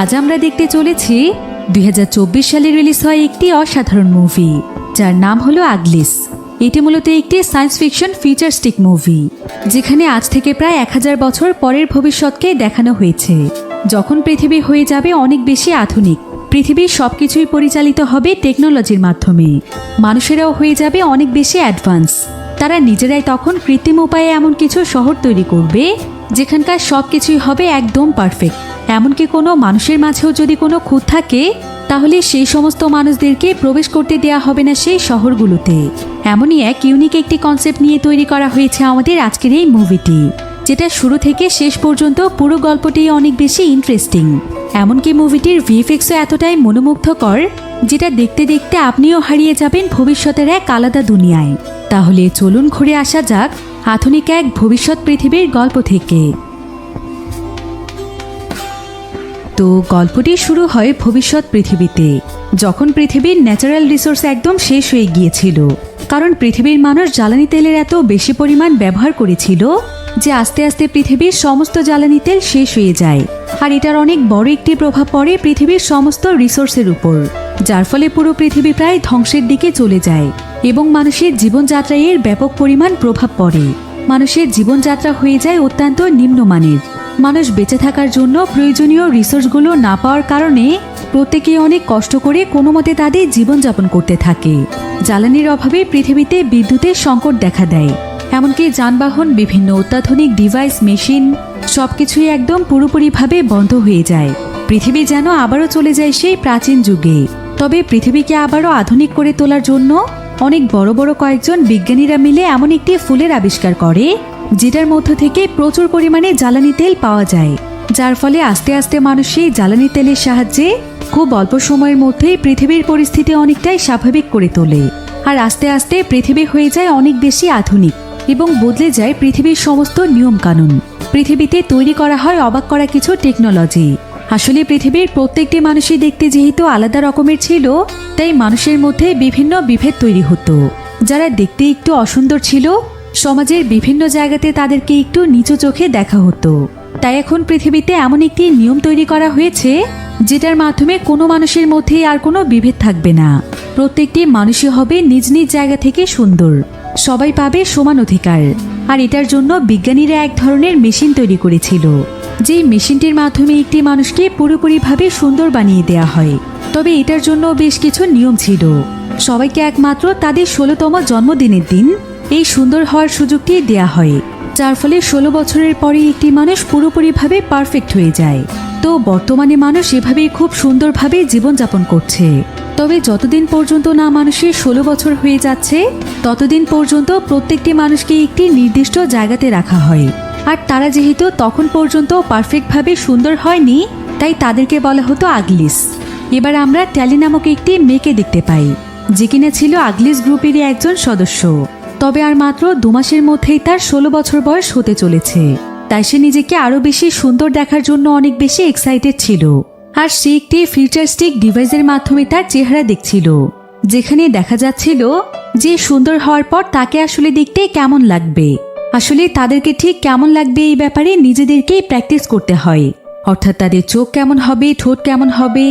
আজ আমরা দেখতে চলেছি 2024 সালে রিলিজ হয় একটি অসাধারণ মুভি যার নাম হলো আগলিস। এটি মূলত একটি সায়েন্স ফিকশন ফিউচারিস্টিক মুভি, যেখানে আজ থেকে প্রায় 1000 বছর পরের ভবিষ্যৎকে দেখানো হয়েছে, যখন পৃথিবী হয়ে যাবে অনেক বেশি আধুনিক। পৃথিবীর সবকিছুই পরিচালিত হবে টেকনোলজির মাধ্যমে। মানুষেরাও হয়ে যাবে অনেক বেশি অ্যাডভান্স। তারা নিজেরাই তখন কৃত্রিম উপায়ে এমন কিছু শহর তৈরি করবে যেখানকার সবকিছুই হবে একদম পারফেক্ট। এমনকি কোনো মানুষের মাঝেও যদি কোনো খুঁত থাকে, তাহলে সেই সমস্ত মানুষদেরকে প্রবেশ করতে দেয়া হবে না সেই শহরগুলোতে। এমনই এক ইউনিক একটি কনসেপ্ট নিয়ে তৈরি করা হয়েছে আমাদের আজকের এই মুভিটি, যেটা শুরু থেকে শেষ পর্যন্ত পুরো গল্পটি অনেক বেশি ইন্টারেস্টিং। এমনকি মুভিটির ভিএফএক্সও এতটাই মনোমুগ্ধকর, যেটা দেখতে দেখতে আপনিও হারিয়ে যাবেন ভবিষ্যতের এক আলাদা দুনিয়ায়। তাহলে চলুন ঘুরে আসা যাক আধুনিক এক ভবিষ্যৎ পৃথিবীর গল্প থেকে। তো গল্পটি শুরু হয় ভবিষ্যৎ পৃথিবীতে, যখন পৃথিবীর ন্যাচারাল রিসোর্স একদম শেষ হয়ে গিয়েছিল। কারণ পৃথিবীর মানুষ জ্বালানি তেলের এত বেশি পরিমাণ ব্যবহার করেছিল যে আস্তে আস্তে পৃথিবীর সমস্ত জ্বালানি তেল শেষ হয়ে যায়। আর এটার অনেক বড় একটি প্রভাব পড়ে পৃথিবীর সমস্ত রিসোর্সের উপর, যার ফলে পুরো পৃথিবী প্রায় ধ্বংসের দিকে চলে যায় এবং মানুষের জীবনযাত্রায় এর ব্যাপক পরিমাণ প্রভাব পড়ে। মানুষের জীবনযাত্রা হয়ে যায় অত্যন্ত নিম্নমানের। মানুষ বেঁচে থাকার জন্য প্রয়োজনীয় রিসোর্সগুলো না পাওয়ার কারণে প্রত্যেকে অনেক কষ্ট করে কোনো মতে তাদের জীবনযাপন করতে থাকে। জ্বালানির অভাবে পৃথিবীতে বিদ্যুতের সংকট দেখা দেয়। এমনকি যানবাহন, বিভিন্ন অত্যাধুনিক ডিভাইস, মেশিন সবকিছুই একদম পুরোপুরিভাবে বন্ধ হয়ে যায়। পৃথিবী যেন আবারও চলে যায় সেই প্রাচীন যুগে। তবে পৃথিবীকে আবারও আধুনিক করে তোলার জন্য অনেক বড় বড় কয়েকজন বিজ্ঞানীরা মিলে এমন একটি ফুলের আবিষ্কার করে, যেটার মধ্য থেকে প্রচুর পরিমাণে জ্বালানি তেল পাওয়া যায়, যার ফলে আস্তে আস্তে মানুষ সেই জ্বালানি তেলের সাহায্যে খুব অল্প সময়ের মধ্যেই পৃথিবীর পরিস্থিতি অনেকটাই স্বাভাবিক করে তোলে। আর আস্তে আস্তে পৃথিবী হয়ে যায় অনেক বেশি আধুনিক এবং বদলে যায় পৃথিবীর সমস্ত নিয়মকানুন। পৃথিবীতে তৈরি করা হয় অবাক করা কিছু টেকনোলজি। আসলে পৃথিবীর প্রত্যেকটি মানুষই দেখতে যেহেতু আলাদা রকমের ছিল, তাই মানুষের মধ্যে বিভিন্ন বিভেদ তৈরি হতো। যারা দেখতে একটু অসুন্দর ছিল, সমাজের বিভিন্ন জায়গাতে তাদেরকে একটু নিচু চোখে দেখা হতো। তাই এখন পৃথিবীতে এমন একটি নিয়ম তৈরি করা হয়েছে, যেটার মাধ্যমে কোনো মানুষের মধ্যে আর কোনো বিভেদ থাকবে না। প্রত্যেকটি মানুষই হবে নিজ নিজ জায়গা থেকে সুন্দর। সবাই পাবে সমান অধিকার। আর এটার জন্য বিজ্ঞানীরা এক ধরনের মেশিন তৈরি করেছিল, যেই মেশিনটির মাধ্যমে একটি মানুষকে পুরোপুরিভাবে সুন্দর বানিয়ে দেয়া হয়। তবে এটার জন্য বেশ কিছু নিয়ম ছিল। সবাইকে একমাত্র তাদের 16তম জন্মদিনের দিন এই সুন্দর হওয়ার সুযোগটি দেয়া হয়, যার ফলে 16 বছরের পরে একটি মানুষ পুরোপুরিভাবে পারফেক্ট হয়ে যায়। তো বর্তমানে মানুষ এভাবেই খুব সুন্দরভাবে জীবনযাপন করছে। তবে যতদিন পর্যন্ত না মানুষের 16 বছর হয়ে যাচ্ছে, ততদিন পর্যন্ত প্রত্যেকটি মানুষকে একটি নির্দিষ্ট জায়গাতে রাখা হয়। আর তারা যেহেতু তখন পর্যন্ত পারফেক্টভাবে সুন্দর হয়নি, তাই তাদেরকে বলা হতো আগলিস। এবার আমরা ট্যালি নামক একটি মেয়েকে দেখতে পাই, যে কিনা ছিল আগলিস গ্রুপেরই একজন সদস্য। তবে আর মাত্র 2 মাসের মধ্যেই তার 16 বছর বয়স হতে চলেছে। তাই সে নিজেকে আরো বেশি সুন্দর দেখার জন্য অনেক বেশি এক্সাইটেড ছিল। আর সে একটি ফিউচারিস্টিক ডিভাইসের মাধ্যমে তার চেহারা দেখছিল, যেখানে দেখা যাচ্ছিল যে সুন্দর হওয়ার পর তাকে আসলে দেখতে কেমন লাগবে। আসলে তাদেরকে ঠিক কেমন লাগবে এই ব্যাপারে নিজেদেরকেই প্র্যাকটিস করতে হয়। অর্থাৎ তাদের চোখ কেমন হবে, ঠোঁট কেমন হবে,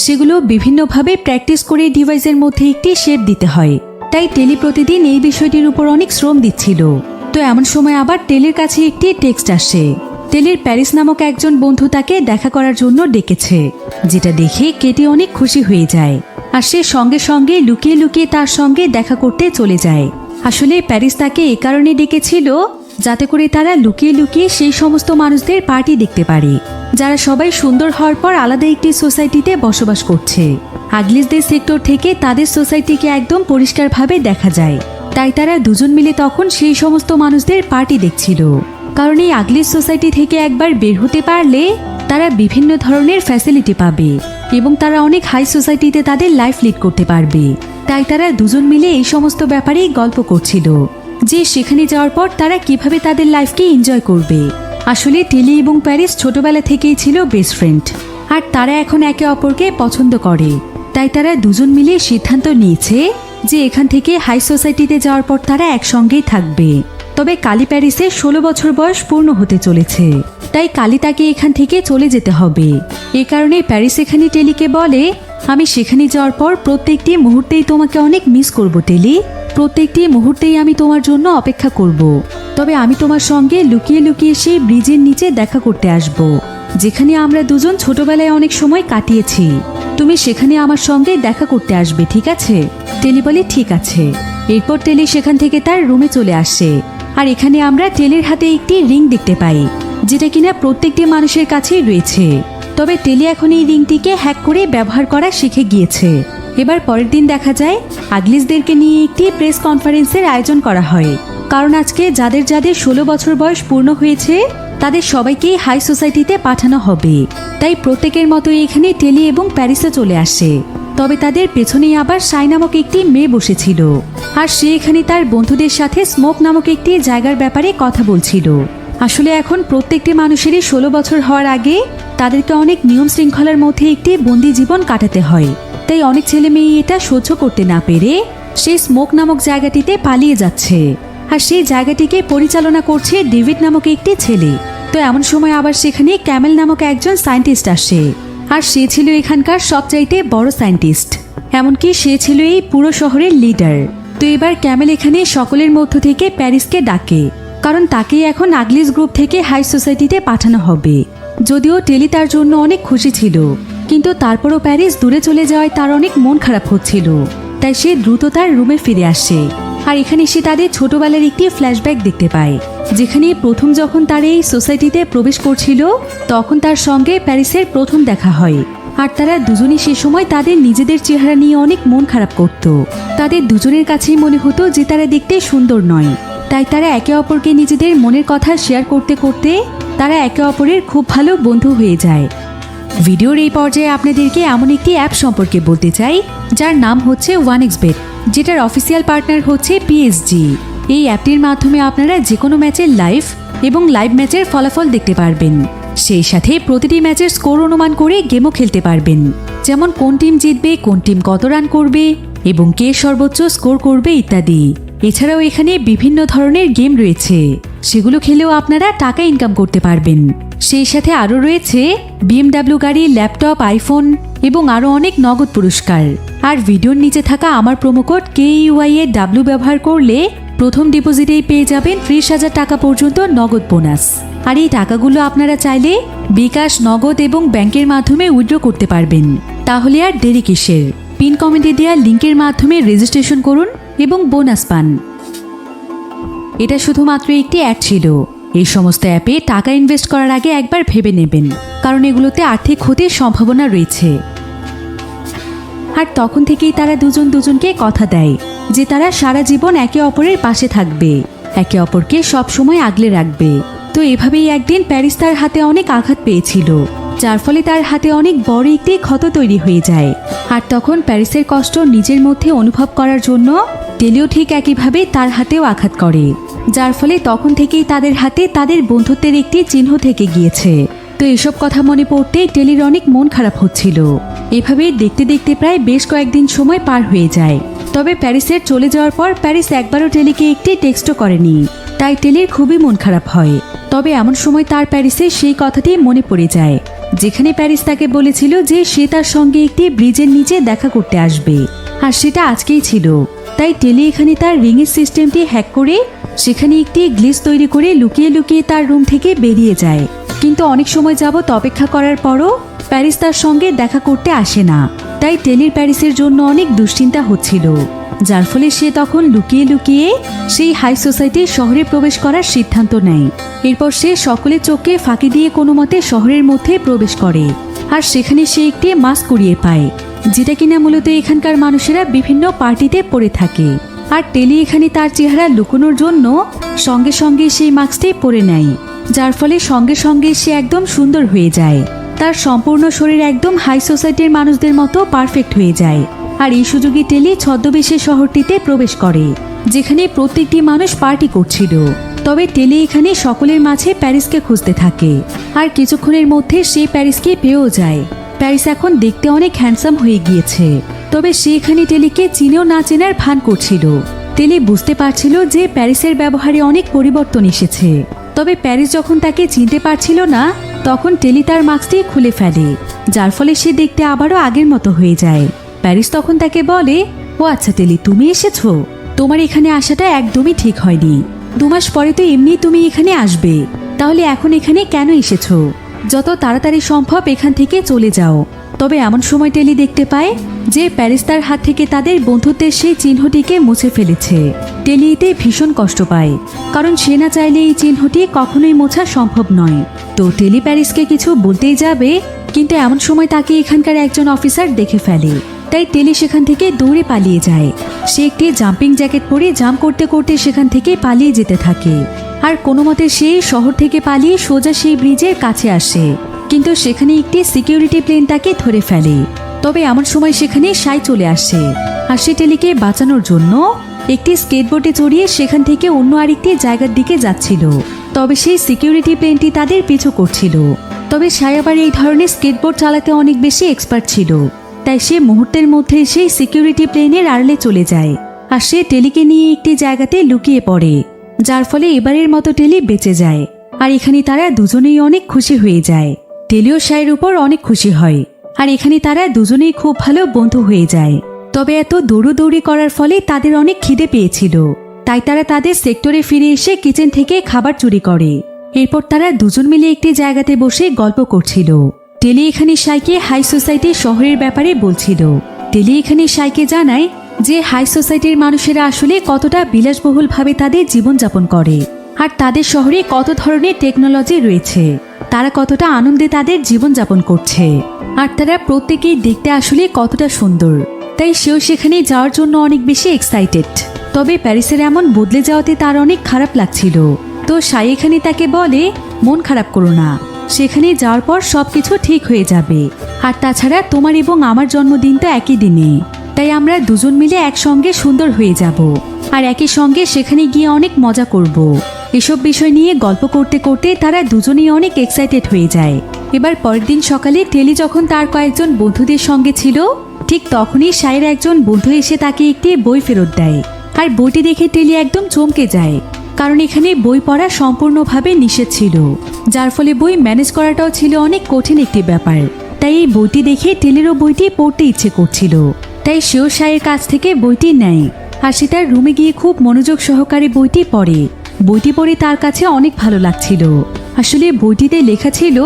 সেগুলো বিভিন্নভাবে প্র্যাকটিস করে ডিভাইসের মধ্যে একটি শেপ দিতে হয়। তাই টেলি প্রতিদিন এই বিষয়টির উপর অনেক শ্রম দিচ্ছিল। তো এমন সময় আবার টেলির কাছে একটি টেক্সট আসে। টেলির প্যারিস নামক একজন বন্ধু তাকে দেখা করার জন্য ডেকেছে, যেটা দেখে কেটি অনেক খুশি হয়ে যায়। আর সে সঙ্গে সঙ্গে লুকিয়ে লুকিয়ে তার সঙ্গে দেখা করতে চলে যায়। আসলে প্যারিস তাকে এ কারণে ডেকেছিল, যাতে করে তারা লুকিয়ে লুকিয়ে সেই সমস্ত মানুষদের পার্টি দেখতে পারে, যারা সবাই সুন্দর হওয়ার পর আলাদা একটি সোসাইটিতে বসবাস করছে। আগলিসদের সেক্টর থেকে তাদের সোসাইটিকে একদম পরিষ্কারভাবে দেখা যায়। তাই তারা দুজন মিলে তখন সেই সমস্ত মানুষদের পার্টি দেখছিল। কারণ এই আগলিস সোসাইটি থেকে একবার বের হতে পারলে তারা বিভিন্ন ধরনের ফ্যাসিলিটি পাবে এবং তারা অনেক হাই সোসাইটিতে তাদের লাইফ লিড করতে পারবে। তাই তারা দুজন মিলে এই সমস্ত ব্যাপারেই গল্প করছিল, যে সেখানে যাওয়ার পর তারা কিভাবে তাদের লাইফকে এনজয় করবে। আসলে টেলি এবং প্যারিস ছোটবেলা থেকেই ছিল বেস্ট ফ্রেন্ড, আর তারা এখন একে অপরকে পছন্দ করে। তাই তারা দুজন মিলে সিদ্ধান্ত নিয়েছে যে এখান থেকে হাই সোসাইটিতে যাওয়ার পর তারা একসঙ্গেই থাকবে। তবে কালি প্যারিসের 16 বছর বয়স পূর্ণ হতে চলেছে, তাই কালি তাকে এখান থেকে চলে যেতে হবে। এ কারণে প্যারিস এখানে টেলিকে বলে, আমি সেখানে যাওয়ার পর প্রত্যেকটি মুহূর্তেই তোমাকে অনেক মিস করব টেলি, প্রত্যেকটি মুহূর্তেই আমি তোমার জন্য অপেক্ষা করব। তবে আমি তোমার সঙ্গে লুকিয়ে লুকিয়ে সেই ব্রিজের নিচে দেখা করতে আসব, যেখানে আমরা দুজন ছোটবেলায় অনেক সময় কাটিয়েছি। তুমি সেখানে আমার সঙ্গে দেখা করতে আসবে, ঠিক আছে? টেলি বলে ঠিক আছে। এরপর টেলি সেখান থেকে তার রুমে চলে আসে। আর এখানে আমরা টেলির হাতে একটি রিং দেখতে পাই, যেটা কিনা প্রত্যেকটি মানুষের কাছেই রয়েছে। তবে টেলি এখন এই রিংটিকে হ্যাক করে ব্যবহার করা শিখে গিয়েছে। এবার পরের দিন দেখা যায় আগলিসদেরকে নিয়ে একটি প্রেস কনফারেন্সের আয়োজন করা হয়, কারণ আজকে যাদের যাদের 16 বছর বয়স পূর্ণ হয়েছে তাদের সবাইকেই হাই সোসাইটিতে পাঠানো হবে। তাই প্রত্যেকের মতো এখানে টেলি এবং প্যারিসও চলে আসে। তবে তাদের পেছনেই আবার সাই নামক একটি মেয়ে বসেছিল, আর সে এখানে তার বন্ধুদের সাথে স্মোক নামক একটি জায়গার ব্যাপারে কথা বলছিল। আসলে এখন প্রত্যেকটি মানুষেরই 16 বছর হওয়ার আগে তাদেরকে অনেক নিয়ম শৃঙ্খলার মধ্যে একটি বন্দি জীবন কাটাতে হয়। তাই অনেক ছেলে মেয়ে এটা সহ্য করতে না পেরে সেই স্মোক নামক জায়গাটিতে পালিয়ে যাচ্ছে, আর সেই জায়গাটিকে পরিচালনা করছে ডেভিড নামক একটি ছেলে। তো এমন সময় আবার সেখানে ক্যামেল নামক একজন সায়েন্টিস্ট আসে, আর সে ছিল এখানকার সবচাইতে বড় সায়েন্টিস্ট, এমনকি সে ছিল এই পুরো শহরের লিডার। তো এবার ক্যামেল এখানে সকলের মধ্য থেকে প্যারিসকে ডাকে, কারণ তাকেই এখন আগলিস গ্রুপ থেকে হাই সোসাইটিতে পাঠানো হবে। যদিও টেলি তার জন্য অনেক খুশি ছিল, কিন্তু তারপরও প্যারিস দূরে চলে যাওয়ায় তার অনেক মন খারাপ হচ্ছিল। তাই সে দ্রুত তার রুমে ফিরে আসে। আর এখানে সে তাদের ছোটবেলার একটি ফ্ল্যাশব্যাক দেখতে পায়, যেখানে প্রথম যখন তার এই সোসাইটিতে প্রবেশ করছিল তখন তার সঙ্গে প্যারিসের প্রথম দেখা হয়। আর তারা দুজনই সে সময় তাদের নিজেদের চেহারা নিয়ে অনেক মন খারাপ করত। তাদের দুজনের কাছেই মনে হতো যে তারা দেখতে সুন্দর নয়। তাই তারা একে অপরকে নিজেদের মনের কথা শেয়ার করতে করতে তারা একে অপরের খুব ভালো বন্ধু হয়ে যায়। ভিডিওর এই পর্যায়ে আপনাদেরকে এমন একটি অ্যাপ সম্পর্কে বলতে চাই, যার নাম হচ্ছে 1xBet, যেটার অফিসিয়াল পার্টনার হচ্ছে পিএসজি। এই অ্যাপটির মাধ্যমে আপনারা যে কোনো ম্যাচের লাইভ এবং লাইভ ম্যাচের ফলাফল দেখতে পারবেন। সেই সাথে প্রতিটি ম্যাচের স্কোর অনুমান করে গেমও খেলতে পারবেন, যেমন কোন টিম জিতবে, কোন টিম কত রান করবে এবং কে সর্বোচ্চ স্কোর করবে ইত্যাদি। এছাড়াও এখানে বিভিন্ন ধরনের গেম রয়েছে, সেগুলো খেলেও আপনারা টাকা ইনকাম করতে পারবেন। সেই সাথে আরও রয়েছে BMW গাড়ি, ল্যাপটপ, আইফোন এবং আরও অনেক নগদ পুরস্কার। আর ভিডিওর নিচে থাকা আমার প্রোমোকোড KEYAW ব্যবহার করলে প্রথম ডিপোজিটেই পেয়ে যাবেন 30,000 টাকা পর্যন্ত নগদ বোনাস। আর এই টাকাগুলো আপনারা চাইলে বিকাশ, নগদ এবং ব্যাংকের মাধ্যমে উইথড্র করতে পারবেন। তাহলে আর দেরি কিসের? পিন কমেন্টে দেওয়া লিঙ্কের মাধ্যমে রেজিস্ট্রেশন করুন এবং বোনাস পান। এটা শুধুমাত্র একটি অ্যাড ছিল। এই সমস্ত অ্যাপে টাকা ইনভেস্ট করার আগে একবার ভেবে নেবেন, কারণ এগুলোতে আর্থিক ক্ষতির সম্ভাবনা রয়েছে। আর তখন থেকেই তারা দুজন দুজনকে কথা দেয় যে তারা সারা জীবন একে অপরের পাশে থাকবে, একে অপরকে সব সময় আগলে রাখবে। তো এভাবেই একদিন প্যারিস তার হাতে অনেক আঘাত পেয়েছিল, যার ফলে তার হাতে অনেক বড় একটি ক্ষত তৈরি হয়ে যায়। আর তখন প্যারিসের কষ্ট নিজের মধ্যে অনুভব করার জন্য টেলিও ঠিক একইভাবে তার হাতেও আঘাত করে, যার ফলে তখন থেকেই তাদের হাতে তাদের বন্ধুত্বের একটি চিহ্ন থেকে গিয়েছে। তো এসব কথা মনে পড়তে টেলির অনেক মন খারাপ হচ্ছিল। এভাবে দেখতে দেখতে প্রায় বেশ কয়েকদিন সময় পার হয়ে যায়। তবে প্যারিসের চলে যাওয়ার পর প্যারিস একবারও টেলিকে একটি টেক্সটও করেনি, তাই টেলির খুবই মন খারাপ হয়। তবে এমন সময় তার প্যারিসের সেই কথাটি মনে পড়ে যায়, যেখানে প্যারিস তাকে বলেছিল যে সে তার সঙ্গে একটি ব্রিজের নিচে দেখা করতে আসবে, আর সেটা আজকেই ছিল। তাই টেলি এখানে তার রিংয়ের সিস্টেমটি হ্যাক করে সেখানে একটি গ্লিচ তৈরি করে লুকিয়ে লুকিয়ে তার রুম থেকে বেরিয়ে যায়। কিন্তু অনেক সময় যাবত অপেক্ষা করার পরও প্যারিস তার সঙ্গে দেখা করতে আসে না। তাই টেলির প্যারিসের জন্য অনেক দুশ্চিন্তা হচ্ছিল, যার ফলে সে তখন লুকিয়ে লুকিয়ে সেই হাই সোসাইটির শহরে প্রবেশ করার সিদ্ধান্ত নেয়। এরপর সে সকলের চোখকে ফাঁকি দিয়ে কোনো মতে শহরের মধ্যে প্রবেশ করে, আর সেখানে সে একটি মাস্ক কুড়িয়ে পায়, যেটা কিনা মূলত এখানকার মানুষেরা বিভিন্ন পার্টিতে পরে থাকে। আর টেলি এখানে তার চেহারা লুকোনোর জন্য সঙ্গে সঙ্গে সেই মাস্কটি পরে নেয়, যার ফলে সঙ্গে সঙ্গে সে একদম সুন্দর হয়ে যায়। তার সম্পূর্ণ শরীর একদম হাই সোসাইটির মানুষদের মতো পারফেক্ট হয়ে যায়। আর এই সুযোগে টেলি ছদ্মবেশে শহরটিতে প্রবেশ করে, যেখানে প্রত্যেকটি মানুষ পার্টি করছিল। তবে টেলি এখানে সকলের মাঝে প্যারিসকে খুঁজতে থাকে, আর কিছুক্ষণের মধ্যে সে প্যারিসকে পেয়েও যায়। প্যারিস এখন দেখতে অনেক হ্যান্ডসাম হয়ে গিয়েছে, তবে সে এখানে টেলিকে চিনেও না চেনার ভান করছিল। টেলি বুঝতে পারছিল যে প্যারিসের ব্যবহারে অনেক পরিবর্তন এসেছে। তবে প্যারিস যখন তাকে চিনতে পারছিল না, তখন টেলি তার মাস্কটি খুলে ফেলে, যার ফলে সে দেখতে আবারও আগের মতো হয়ে যায়। প্যারিস তখন তাকে বলে, ও আচ্ছা টেলি, তুমি এসেছো। তোমার এখানে আসাটা একদমই ঠিক হয়নি। 2 মাস পরে তো এমনি তুমি এখানে আসবে, তাহলে এখন এখানে কেন এসেছো? যত তাড়াতাড়ি সম্ভব এখান থেকে চলে যাও। তবে এমন সময় টেলি দেখতে পায় যে প্যারিস তার হাত থেকে তাদের বন্ধুত্বের সেই চিহ্নটিকে মুছে ফেলেছে। টেলি এতে ভীষণ কষ্ট পায়, কারণ সে না চাইলে এই চিহ্নটি কখনোই মোছা সম্ভব নয়। তো টেলি প্যারিসকে কিছু বলতেই যাবে, কিন্তু এমন সময় তাকে এখানকার একজন অফিসার দেখে ফেলে। তাই টেলি সেখান থেকে দৌড়ে পালিয়ে যায়। সে একটি জাম্পিং জ্যাকেট পরে জাম্প করতে করতে সেখান থেকে পালিয়ে যেতে থাকে। আর কোনো মতে সে শহর থেকে পালিয়ে সোজা সেই ব্রিজের কাছে আসে, কিন্তু সেখানে একটি সিকিউরিটি প্লেন তাকে ধরে ফেলে। তবে এমন সময় সেখানে সাই চলে আসে, আর সে টেলিকে বাঁচানোর জন্য একটি স্কেটবোর্ডে চড়িয়ে সেখান থেকে অন্য আরেকটি জায়গার দিকে যাচ্ছিল। তবে সেই সিকিউরিটি প্লেনটি তাদের পিছু করছিল। তবে সাই আবার এই ধরনের স্কেটবোর্ড চালাতে অনেক বেশি এক্সপার্ট ছিল, তাই সে মুহূর্তের মধ্যে সেই সিকিউরিটি প্লেনের আড়ালে চলে যায়, আর সে টেলিকে নিয়ে একটি জায়গাতে লুকিয়ে পড়ে, যার ফলে এবারের মতো টেলি বেঁচে যায়। আর এখানে তারা দুজনেই অনেক খুশি হয়ে যায়। টেলিও সাইয়ের উপর অনেক খুশি হয়, আর এখানে তারা দুজনেই খুব ভালো বন্ধু হয়ে যায়। তবে এত দৌড়োদৌড়ি করার ফলে তাদের অনেক খিদে পেয়েছিল, তাই তারা তাদের সেক্টরে ফিরে এসে কিচেন থেকে খাবার চুরি করে। এরপর তারা দুজন মিলে একটি জায়গাতে বসে গল্প করছিল। টেলি এখানে সাইকে হাই সোসাইটির শহরের ব্যাপারে বলছিল। টেলি এখানে সাইকে জানায় যে হাই সোসাইটির মানুষেরা আসলে কতটা বিলাসবহুলভাবে তাদের জীবনযাপন করে, আর তাদের শহরে কত ধরনের টেকনোলজি রয়েছে, তারা কতটা আনন্দে তাদের জীবনযাপন করছে, আর তারা প্রত্যেকেই দেখতে আসলে কতটা সুন্দর। তাই সেও সেখানে যাওয়ার জন্য অনেক বেশি এক্সাইটেড। তবে প্যারিসের এমন বদলে যাওয়াতে তার অনেক খারাপ লাগছিল। তো সাই এখানে তাকে বলে, মন খারাপ করো না, সেখানে যাওয়ার পর সবকিছু ঠিক হয়ে যাবে। আর তাছাড়া তোমার এবং আমার জন্মদিনটা একই দিনে, তাই আমরা দুজন মিলে একসঙ্গে সুন্দর হয়ে যাব, আর একই সঙ্গে সেখানে গিয়ে অনেক মজা করব। এসব বিষয় নিয়ে গল্প করতে করতে তারা দুজনেই অনেক এক্সাইটেড হয়ে যায়। এবার পরের দিন সকালে টেলি যখন তার কয়েকজন বন্ধুদের সঙ্গে ছিল, ঠিক তখনই সাইয়ের একজন বন্ধু এসে তাকে একটি বই ফেরত দেয়। আর বইটি দেখে টেলি একদম চমকে যায়, কারণ এখানে বই পড়া সম্পূর্ণভাবে নিষেধ ছিল, যার ফলে বই ম্যানেজ করাটাও ছিল অনেক কঠিন একটি ব্যাপার। তাই এই বইটি দেখে টেলিরও বইটি পড়তে ইচ্ছে করছিল, তাই সেও সাইয়ের কাছ থেকে বইটি নেয়, আর সে তার রুমে গিয়ে খুব মনোযোগ সহকারে বইটি পড়ে। বইটি পড়ে তার কাছে অনেক ভালো লাগছিল। আসলে বইটিতে লেখা ছিল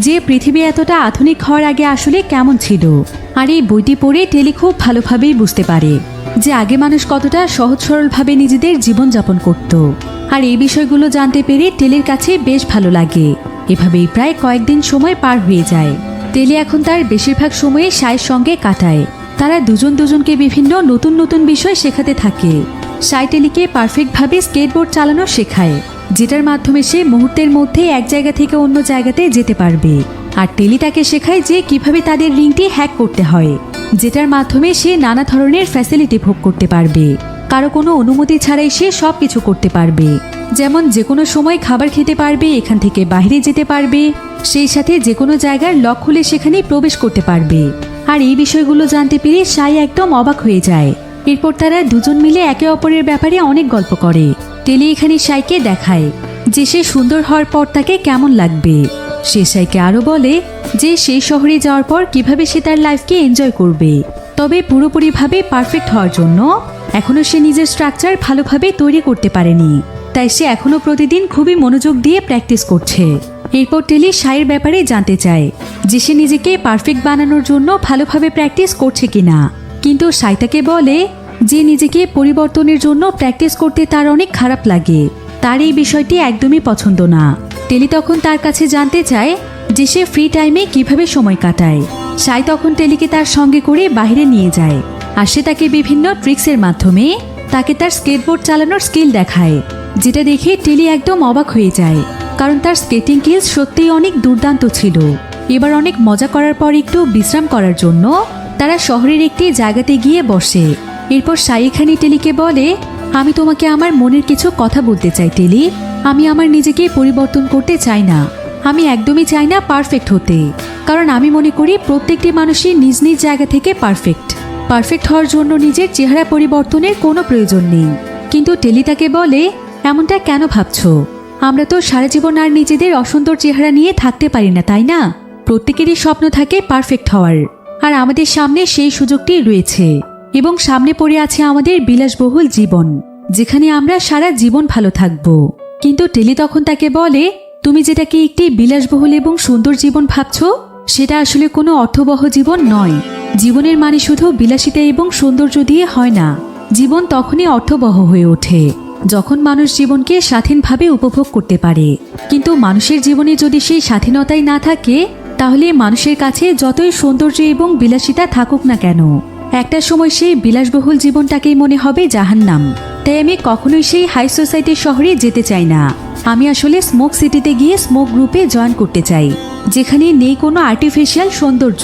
যে পৃথিবী এতটা আধুনিক হওয়ার আগে আসলে কেমন ছিল। আর এই বইটি পড়ে টেলি খুব ভালোভাবেই বুঝতে পারে যে আগে মানুষ কতটা সহজ সরলভাবে নিজেদের জীবনযাপন করত। আর এই বিষয়গুলো জানতে পেরে টেলির কাছে বেশ ভালো লাগে। এভাবেই প্রায় কয়েকদিন সময় পার হয়ে যায়। টেলি এখন তার বেশিরভাগ সময়ে সাইয়ের সঙ্গে কাটায়। তারা দুজন দুজনকে বিভিন্ন নতুন নতুন বিষয় শেখাতে থাকে। সাই টেলিকে পারফেক্টভাবে স্কেটবোর্ড চালানো শেখায়, যেটার মাধ্যমে সে মুহূর্তের মধ্যে এক জায়গা থেকে অন্য জায়গাতে যেতে পারবে। আর টেলি তাকে শেখায় যে কিভাবে তাদের রিংটি হ্যাক করতে হয়, যেটার মাধ্যমে সে নানা ধরনের ফ্যাসিলিটি ভোগ করতে পারবে। কারো কোনো অনুমতি ছাড়াই সে সব কিছু করতে পারবে, যেমন যে কোনো সময় খাবার খেতে পারবে, এখান থেকে বাইরে যেতে পারবে, সেই সাথে যে কোনো জায়গার লক খুলে সেখানে প্রবেশ করতে পারবে। আর এই বিষয়গুলো জানতে পেরে সাই একদম অবাক হয়ে যায়। এরপর তারা দুজন মিলে একে অপরের ব্যাপারে অনেক গল্প করে। টেলি এখানে সাইকে দেখায় যে সে সুন্দর হওয়ার পর তাকে কেমন লাগবে। সে সাইকে আরও বলে যে সেই শহরে যাওয়ার পর কিভাবে সে তার লাইফকে এনজয় করবে। তবে পুরোপুরিভাবে পারফেক্ট হওয়ার জন্য এখনও সে নিজের স্ট্রাকচার ভালোভাবে তৈরি করতে পারেনি, তাই সে এখনও প্রতিদিন খুবই মনোযোগ দিয়ে প্র্যাকটিস করছে। এরপর টেলি সাইয়ের ব্যাপারে জানতে চায় যে সে নিজেকে পারফেক্ট বানানোর জন্য ভালোভাবে প্র্যাকটিস করছে কিনা। কিন্তু সাই তাকে বলে যে নিজেকে পরিবর্তনের জন্য প্র্যাকটিস করতে তার অনেক খারাপ লাগে, তার এই বিষয়টি একদমই পছন্দ না। টেলি তখন তার কাছে জানতে চায় যে সে ফ্রি টাইমে কিভাবে সময় কাটায়। সাই তখন টেলিকে তার সঙ্গে করে বাইরে নিয়ে যায়, আর সে তাকে বিভিন্ন ট্রিক্সের মাধ্যমে তাকে তার স্কেটবোর্ড চালানোর স্কিল দেখায়, যেটা দেখে টেলি একদম অবাক হয়ে যায়, কারণ তার স্কেটিং স্কিলস সত্যিই অনেক দুর্দান্ত ছিল। এবার অনেক মজা করার পর একটু বিশ্রাম করার জন্য তারা শহরের একটি জায়গাতে গিয়ে বসে। এরপর সাই এখানে টেলিকে বলে, আমি তোমাকে আমার মনের কিছু কথা বলতে চাই টেলি। আমি আমার নিজেকে পরিবর্তন করতে চাই না, আমি একদমই চাই না পারফেক্ট হতে, কারণ আমি মনে করি প্রত্যেকটি মানুষই নিজ নিজ জায়গা থেকে পারফেক্ট হওয়ার জন্য নিজের চেহারা পরিবর্তনের কোনো প্রয়োজন নেই। কিন্তু টেলি তাকে বলে, এমনটা কেন ভাবছো? আমরা তো সারা জীবন আর নিজেদের অসুন্দর চেহারা নিয়ে থাকতে পারি না, তাই না? প্রত্যেকেরই স্বপ্ন থাকে পারফেক্ট হওয়ার, আর আমাদের সামনে সেই সুযোগটি রয়েছে। এবং সামনে পড়ে আছে আমাদের বিলাসবহুল জীবন, যেখানে আমরা সারা জীবন ভালো থাকব। কিন্তু টেলি তখন তাকে বলে, তুমি যেটাকে একটি বিলাসবহুল এবং সুন্দর জীবন ভাবছো, সেটা আসলে কোনো অর্থবহ জীবন নয়। জীবনের মানে শুধু বিলাসিতা এবং সৌন্দর্য দিয়ে হয় না। জীবন তখনই অর্থবহ হয়ে ওঠে যখন মানুষ জীবনকে স্বাধীনভাবে উপভোগ করতে পারে। কিন্তু মানুষের জীবনে যদি সেই স্বাধীনতাই না থাকে, তাহলে মানুষের কাছে যতই সৌন্দর্য এবং বিলাসিতা থাকুক না কেন, একটা সময় সেই বিলাসবহুল জীবনটাকেই মনে হবে জাহান্নাম। তাই আমি কখনোই সেই হাই সোসাইটির শহরে যেতে চাই না। আমি আসলে স্মোক সিটিতে গিয়ে স্মোক গ্রুপে জয়েন করতে চাই, যেখানে নেই কোনো আর্টিফিশিয়াল সৌন্দর্য,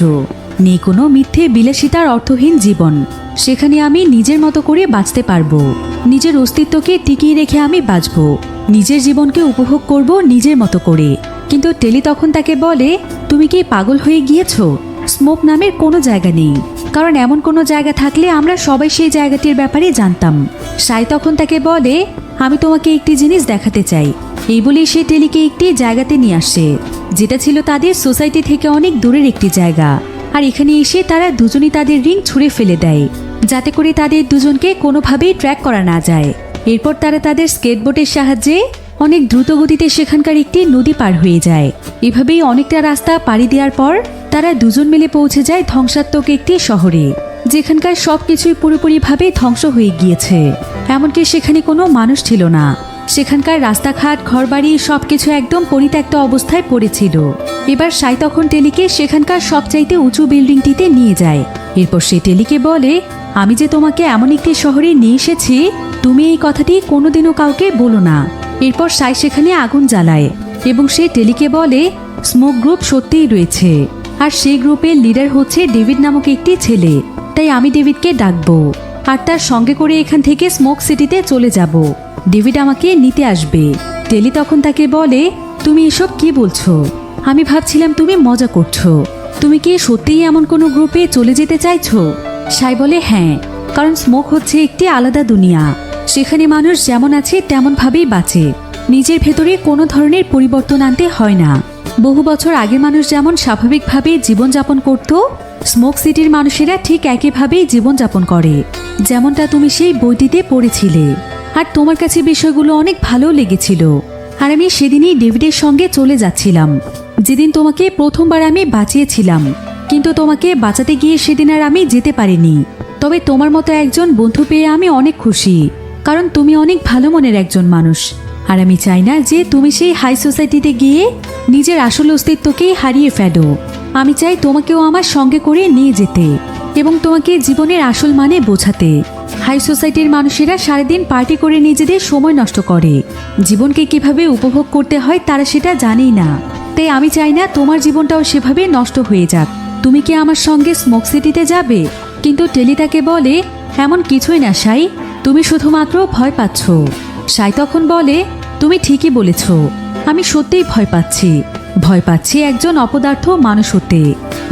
নেই কোনো মিথ্যে বিলাসিতার অর্থহীন জীবন। সেখানে আমি নিজের মতো করে বাঁচতে পারবো, নিজের অস্তিত্বকে টিকিয়ে রেখে আমি বাঁচব, নিজের জীবনকে উপভোগ করব নিজের মতো করে। কিন্তু টেলি তখন তাকে বলে, তুমি কি পাগল হয়ে গিয়েছো? স্মোক নামের কোনো জায়গা নেই, কারণ এমন কোনো জায়গা থাকলে আমরা সবাই সেই জায়গাটির ব্যাপারে জানতাম। সাই তখন তাকে বলে, আমি তোমাকে একটি জিনিস দেখাতে চাই। এই বলেই সে টেলিকে একটি জায়গাতে নিয়ে আসে, যেটা ছিল তাদের সোসাইটি থেকে অনেক দূরের একটি জায়গা। আর এখানে এসে তারা দুজনই তাদের রিং ছুঁড়ে ফেলে দেয়, যাতে করে তাদের দুজনকে কোনোভাবেই ট্র্যাক করা না যায়। এরপর তারা তাদের স্কেটবোর্ডের সাহায্যে অনেক দ্রুত গতিতে সেখানকার একটি নদী পার হয়ে যায়। এভাবেই অনেকটা রাস্তা পাড়ি দেওয়ার পর তারা দুজন মিলে পৌঁছে যায় ধ্বংসাত্মক একটি শহরে, যেখানকার সবকিছুই পুরোপুরিভাবে ধ্বংস হয়ে গিয়েছে। এমনকি সেখানে কোনো মানুষ ছিল না। সেখানকার রাস্তাঘাট, ঘরবাড়ি সবকিছু একদম পরিত্যক্ত অবস্থায় পড়েছিল। এবার সাই তখন টেলিকে সেখানকার সবচাইতে উঁচু বিল্ডিংটিতে নিয়ে যায়। এরপর সে টেলিকে বলে, আমি যে তোমাকে এমন একটি শহরে নিয়ে এসেছি, তুমি এই কথাটি কোনোদিনও কাউকে বলো না। এরপর সাই সেখানে আগুন জ্বালায় এবং সে টেলিকে বলে, স্মোক গ্রুপ সত্যিই রয়েছে, আর সেই গ্রুপের লিডার হচ্ছে ডেভিড নামক একটি ছেলে। তাই আমি ডেভিডকে ডাকবো আর তার সঙ্গে করে এখান থেকে স্মোক সিটিতে চলে যাব। ডেভিড আমাকে নিতে আসবে। টেলি তখন তাকে বলে, তুমি এসব কি বলছো? আমি ভাবছিলাম তুমি মজা করছো। তুমি কি সত্যিই এমন কোনো গ্রুপে চলে যেতে চাইছো? সাই বলে, হ্যাঁ, কারণ স্মোক হচ্ছে একটি আলাদা দুনিয়া। সেখানে মানুষ যেমন আছে তেমন ভাবেই বাঁচে, নিজের ভেতরে কোনো ধরনের পরিবর্তন আনতে হয় না। বহু বছর আগে মানুষ যেমন স্বাভাবিকভাবে জীবনযাপন করত, স্মোক সিটির মানুষেরা ঠিক একইভাবেই জীবনযাপন করে, যেমনটা তুমি সেই বইটিতে পড়েছিলে। আর তোমার কাছে বিষয়গুলো অনেক ভালো লেগেছিল। আর আমি সেদিনই ডেভিডের সঙ্গে চলে যাচ্ছিলাম, যেদিন তোমাকে প্রথমবার আমি বাঁচিয়েছিলাম। কিন্তু তোমাকে বাঁচাতে গিয়ে সেদিন আর আমি যেতে পারিনি। তবে তোমার মতো একজন বন্ধু পেয়ে আমি অনেক খুশি, কারণ তুমি অনেক ভালো মনের একজন মানুষ। আর আমি চাই না যে তুমি সেই হাই সোসাইটিতে গিয়ে নিজের আসল অস্তিত্বকেই হারিয়ে ফেলো। আমি চাই তোমাকেও আমার সঙ্গে করে নিয়ে যেতে এবং তোমাকে জীবনের আসল মানে বোঝাতে। হাই সোসাইটির মানুষেরা সারাদিন পার্টি করে নিজেদের সময় নষ্ট করে, জীবনকে কিভাবে উপভোগ করতে হয় তারা সেটা জানেই না। তাই আমি চাই না তোমার জীবনটাও সেভাবে নষ্ট হয়ে যাক। তুমি কি আমার সঙ্গে স্মোক সিটিতে যাবে? কিন্তু টেলি তাকে বলে, এমন কিছুই না সাই, তুমি শুধুমাত্র ভয় পাচ্ছ। সাই তখন বলে, তুমি ঠিকই বলেছ, আমি সত্যিই ভয় পাচ্ছি একজন অপদার্থ মানুষ হতে,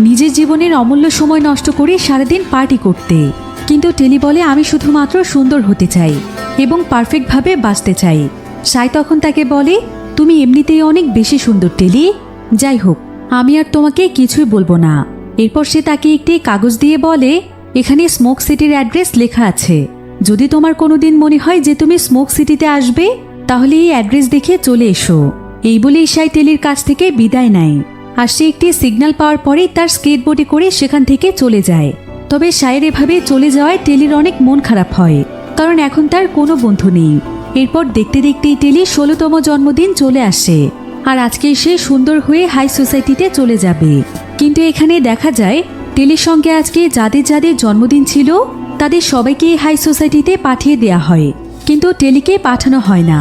নিজের জীবনের অমূল্য সময় নষ্ট করে সারাদিন পার্টি করতে। কিন্তু টেলি বলে, আমি শুধুমাত্র সুন্দর হতে চাই এবং পারফেক্টভাবে বাঁচতে চাই। সাই তখন তাকে বলে, তুমি এমনিতেই অনেক বেশি সুন্দর টেলি। যাই হোক, আমি আর তোমাকে কিছুই বলবো না। এরপর সে তাকে একটি কাগজ দিয়ে বলে, এখানে স্মোক সিটির অ্যাড্রেস লেখা আছে। যদি তোমার কোনোদিন মনে হয় যে তুমি স্মোক সিটিতে আসবে, তাহলে এই অ্যাড্রেস দেখে চলে এসো। এই বলেই সাই টেলির কাছ থেকে বিদায় নেয়। আর সে একটি সিগন্যাল পাওয়ার পরেই তার স্কেটবোর্ডে করে সেখান থেকে চলে যায়। তবে সাইয়ের এভাবে চলে যাওয়ায় টেলির অনেক মন খারাপ হয়, কারণ এখন তার কোনো বন্ধু নেই। এরপর দেখতে দেখতেই টেলি 16তম জন্মদিন চলে আসে, আর আজকে সে সুন্দর হয়ে হাই সোসাইটিতে চলে যাবে। কিন্তু এখানে দেখা যায় টেলির সঙ্গে আজকে যাদের যাদের জন্মদিন ছিল তাদের সবাইকে হাই সোসাইটিতে পাঠিয়ে দেয়া হয়, কিন্তু টেলিকে পাঠানো হয় না।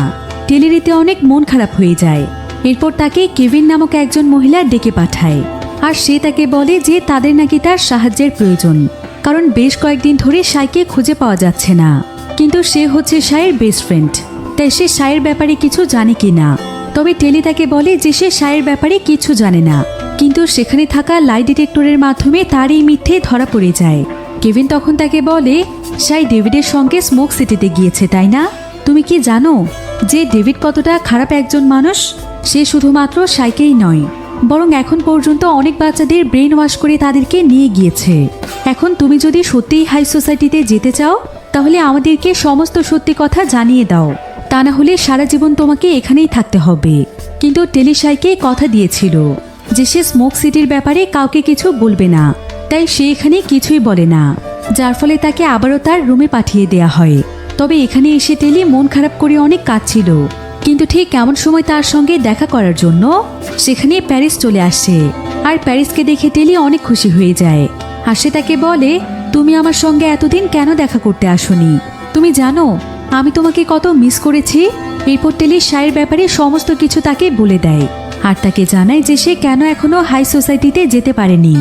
টেলির এতে অনেক মন খারাপ হয়ে যায়। এরপর তাকে কেভিন নামক একজন মহিলা ডেকে পাঠায়, আর সে তাকে বলে যে তাদের নাকি তার সাহায্যের প্রয়োজন, কারণ বেশ কয়েকদিন ধরে সাইকে খুঁজে পাওয়া যাচ্ছে না। কিন্তু সে হচ্ছে সাইয়ের বেস্ট ফ্রেন্ড, তাই সে সাইয়ের ব্যাপারে কিছু জানে কি না। তবে টেলি তাকে বলে যে সে সাইয়ের ব্যাপারে কিছু জানে না, কিন্তু সেখানে থাকা লাই ডিটেক্টরের মাধ্যমে তার এই মিথ্যে ধরা পড়ে যায়। কেভিন তখন তাকে বলে, সাই ডেভিডের সঙ্গে স্মোক সিটিতে গিয়েছে, তাই না? তুমি কি জানো যে ডেভিড কতটা খারাপ একজন মানুষ? সে শুধুমাত্র সাইকেই নয়, বরং এখন পর্যন্ত অনেক বাচ্চাদের ব্রেন ওয়াশ করে তাদেরকে নিয়ে গিয়েছে। এখন তুমি যদি সত্যিই হাই সোসাইটিতে যেতে চাও, তাহলে আমাদেরকে সমস্ত সত্যি কথা জানিয়ে দাও, তা না হলে সারা জীবন তোমাকে এখানেই থাকতে হবে। কিন্তু টেলি সাইকে কথা দিয়েছিল যে সে স্মোক সিটির ব্যাপারে কাউকে কিছু বলবে না, তাই সে এখানে কিছুই বলে না, যার ফলে তাকে আবারও তার রুমে পাঠিয়ে দেয়া হয়। তবে এখানে এসে টেলি মন খারাপ করে অনেক কাঁদছিল, কিন্তু ঠিক এমন সময় তার সঙ্গে দেখা করার জন্য সেখানে প্যারিস চলে আসে। আর প্যারিসকে দেখে টেলি অনেক খুশি হয়ে যায়। আর সে তাকে বলে, তুমি আমার সঙ্গে এতদিন কেন দেখা করতে আসোনি? তুমি জানো আমি তোমাকে কত মিস করেছি। এরপর টেলি শায়ের ব্যাপারে সমস্ত কিছু তাকে বলে দেয়, আর তাকে জানায় যে সে কেন এখনো হাই সোসাইটিতে যেতে পারেনি।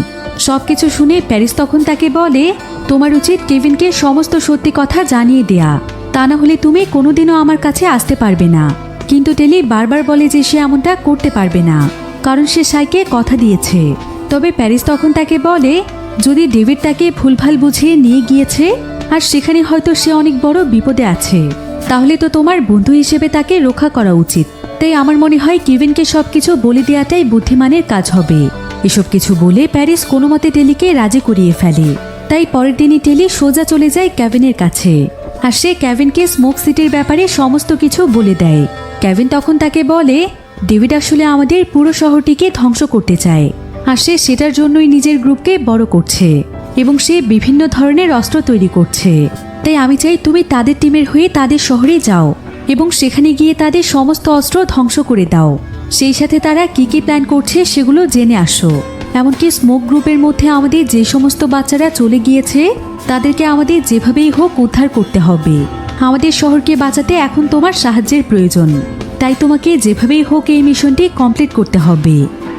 সবকিছু শুনে প্যারিস তখন তাকে বলে, তোমার উচিত কেভিনকে সমস্ত সত্যি কথা জানিয়ে দেয়া, তা না হলে তুমি কোনোদিনও আমার কাছে আসতে পারবে না। কিন্তু টেলি বারবার বলে যে সে এমনটা করতে পারবে না, কারণ সে সাইকে কথা দিয়েছে। তবে প্যারিস তখন তাকে বলে, যদি ডেভিড তাকে ভুলভাল বুঝিয়ে নিয়ে গিয়েছে আর সেখানে হয়তো সে অনেক বড় বিপদে আছে, তাহলে তো তোমার বন্ধু হিসেবে তাকে রক্ষা করা উচিত। তাই আমার মনে হয় কেভিনকে সবকিছু বলে দেওয়াটাই বুদ্ধিমানের কাজ হবে। এসব কিছু বলে প্যারিস কোনো মতে টেলিকে রাজি করিয়ে ফেলে। তাই পরের দিনই টেলি সোজা চলে যায় কেভিনের কাছে, আর সে কেভিনকে স্মোক সিটির ব্যাপারে সমস্ত কিছু বলে দেয়। কেভিন তখন তাকে বলে, ডেভিড আসলে আমাদের পুরো শহরটিকে ধ্বংস করতে চায়, আর সে সেটার জন্যই নিজের গ্রুপকে বড় করছে এবং সে বিভিন্ন ধরনের অস্ত্র তৈরি করছে। তাই আমি চাই তুমি তাদের টিমের হয়ে তাদের শহরে যাও এবং সেখানে গিয়ে তাদের সমস্ত অস্ত্র ধ্বংস করে দাও। সেই সাথে তারা কি কি প্ল্যান করছে সেগুলো জেনে আসো। এমনকি স্মোক গ্রুপের মধ্যে আমাদের যে সমস্ত বাচ্চারা চলে গিয়েছে তাদেরকে আমাদের যেভাবেই হোক উদ্ধার করতে হবে। আমাদের শহরকে বাঁচাতে এখন তোমার সাহায্যের প্রয়োজন, তাই তোমাকে যেভাবেই হোক এই মিশনটি কমপ্লিট করতে হবে।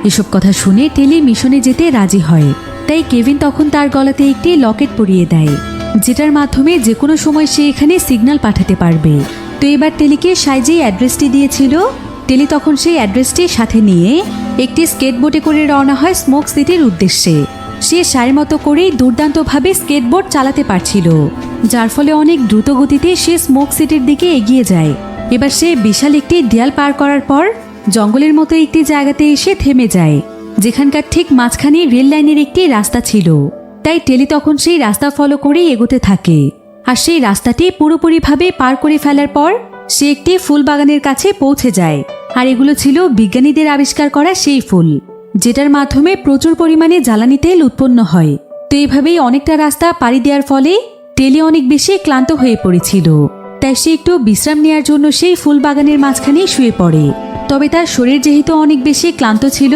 এসব কথা শুনে টেলি মিশনে যেতে রাজি হয়। তাই কেভিন তখন তার গলাতে একটি লকেট পরিয়ে দেয়, যেটার মাধ্যমে যে কোনো সময় সে এখানে সিগন্যাল পাঠাতে পারবে। তো এবার টেলিকে সাই যে অ্যাড্রেসটি দিয়েছিল, টেলি তখন সেই অ্যাড্রেসটি সাথে নিয়ে একটি স্কেটবোর্ডে করে রওনা হয় স্মোক সিটির উদ্দেশ্যে। সে সাইয়ের মতো করেই দুর্দান্তভাবে স্কেটবোর্ড চালাতে পারছিল, যার ফলে অনেক দ্রুত গতিতে সে স্মোক সিটির দিকে এগিয়ে যায়। এবার সে বিশাল একটি দেয়াল পার করার পর জঙ্গলের মতো একটি জায়গাতে এসে থেমে যায়, যেখানকার ঠিক মাঝখানে রেল লাইনের একটি রাস্তা ছিল। তাই টেলি তখন সেই রাস্তা ফলো করেই এগোতে থাকে। আর সেই রাস্তাটি পুরোপুরিভাবে পার করে ফেলার পর সে একটি ফুল বাগানের কাছে পৌঁছে যায়। আর এগুলো ছিল বিজ্ঞানীদের আবিষ্কার করা সেই ফুল, যেটার মাধ্যমে প্রচুর পরিমাণে জ্বালানি তেল উৎপন্ন হয়। তো এইভাবেই অনেকটা রাস্তা পাড়ি দেওয়ার ফলে টেলি অনেক বেশি ক্লান্ত হয়ে পড়েছিল। তাই সে একটু বিশ্রাম নেওয়ার জন্য সেই ফুল বাগানের মাঝখানে শুয়ে পড়ে। তবে তার শরীর যেহেতু অনেক বেশি ক্লান্ত ছিল,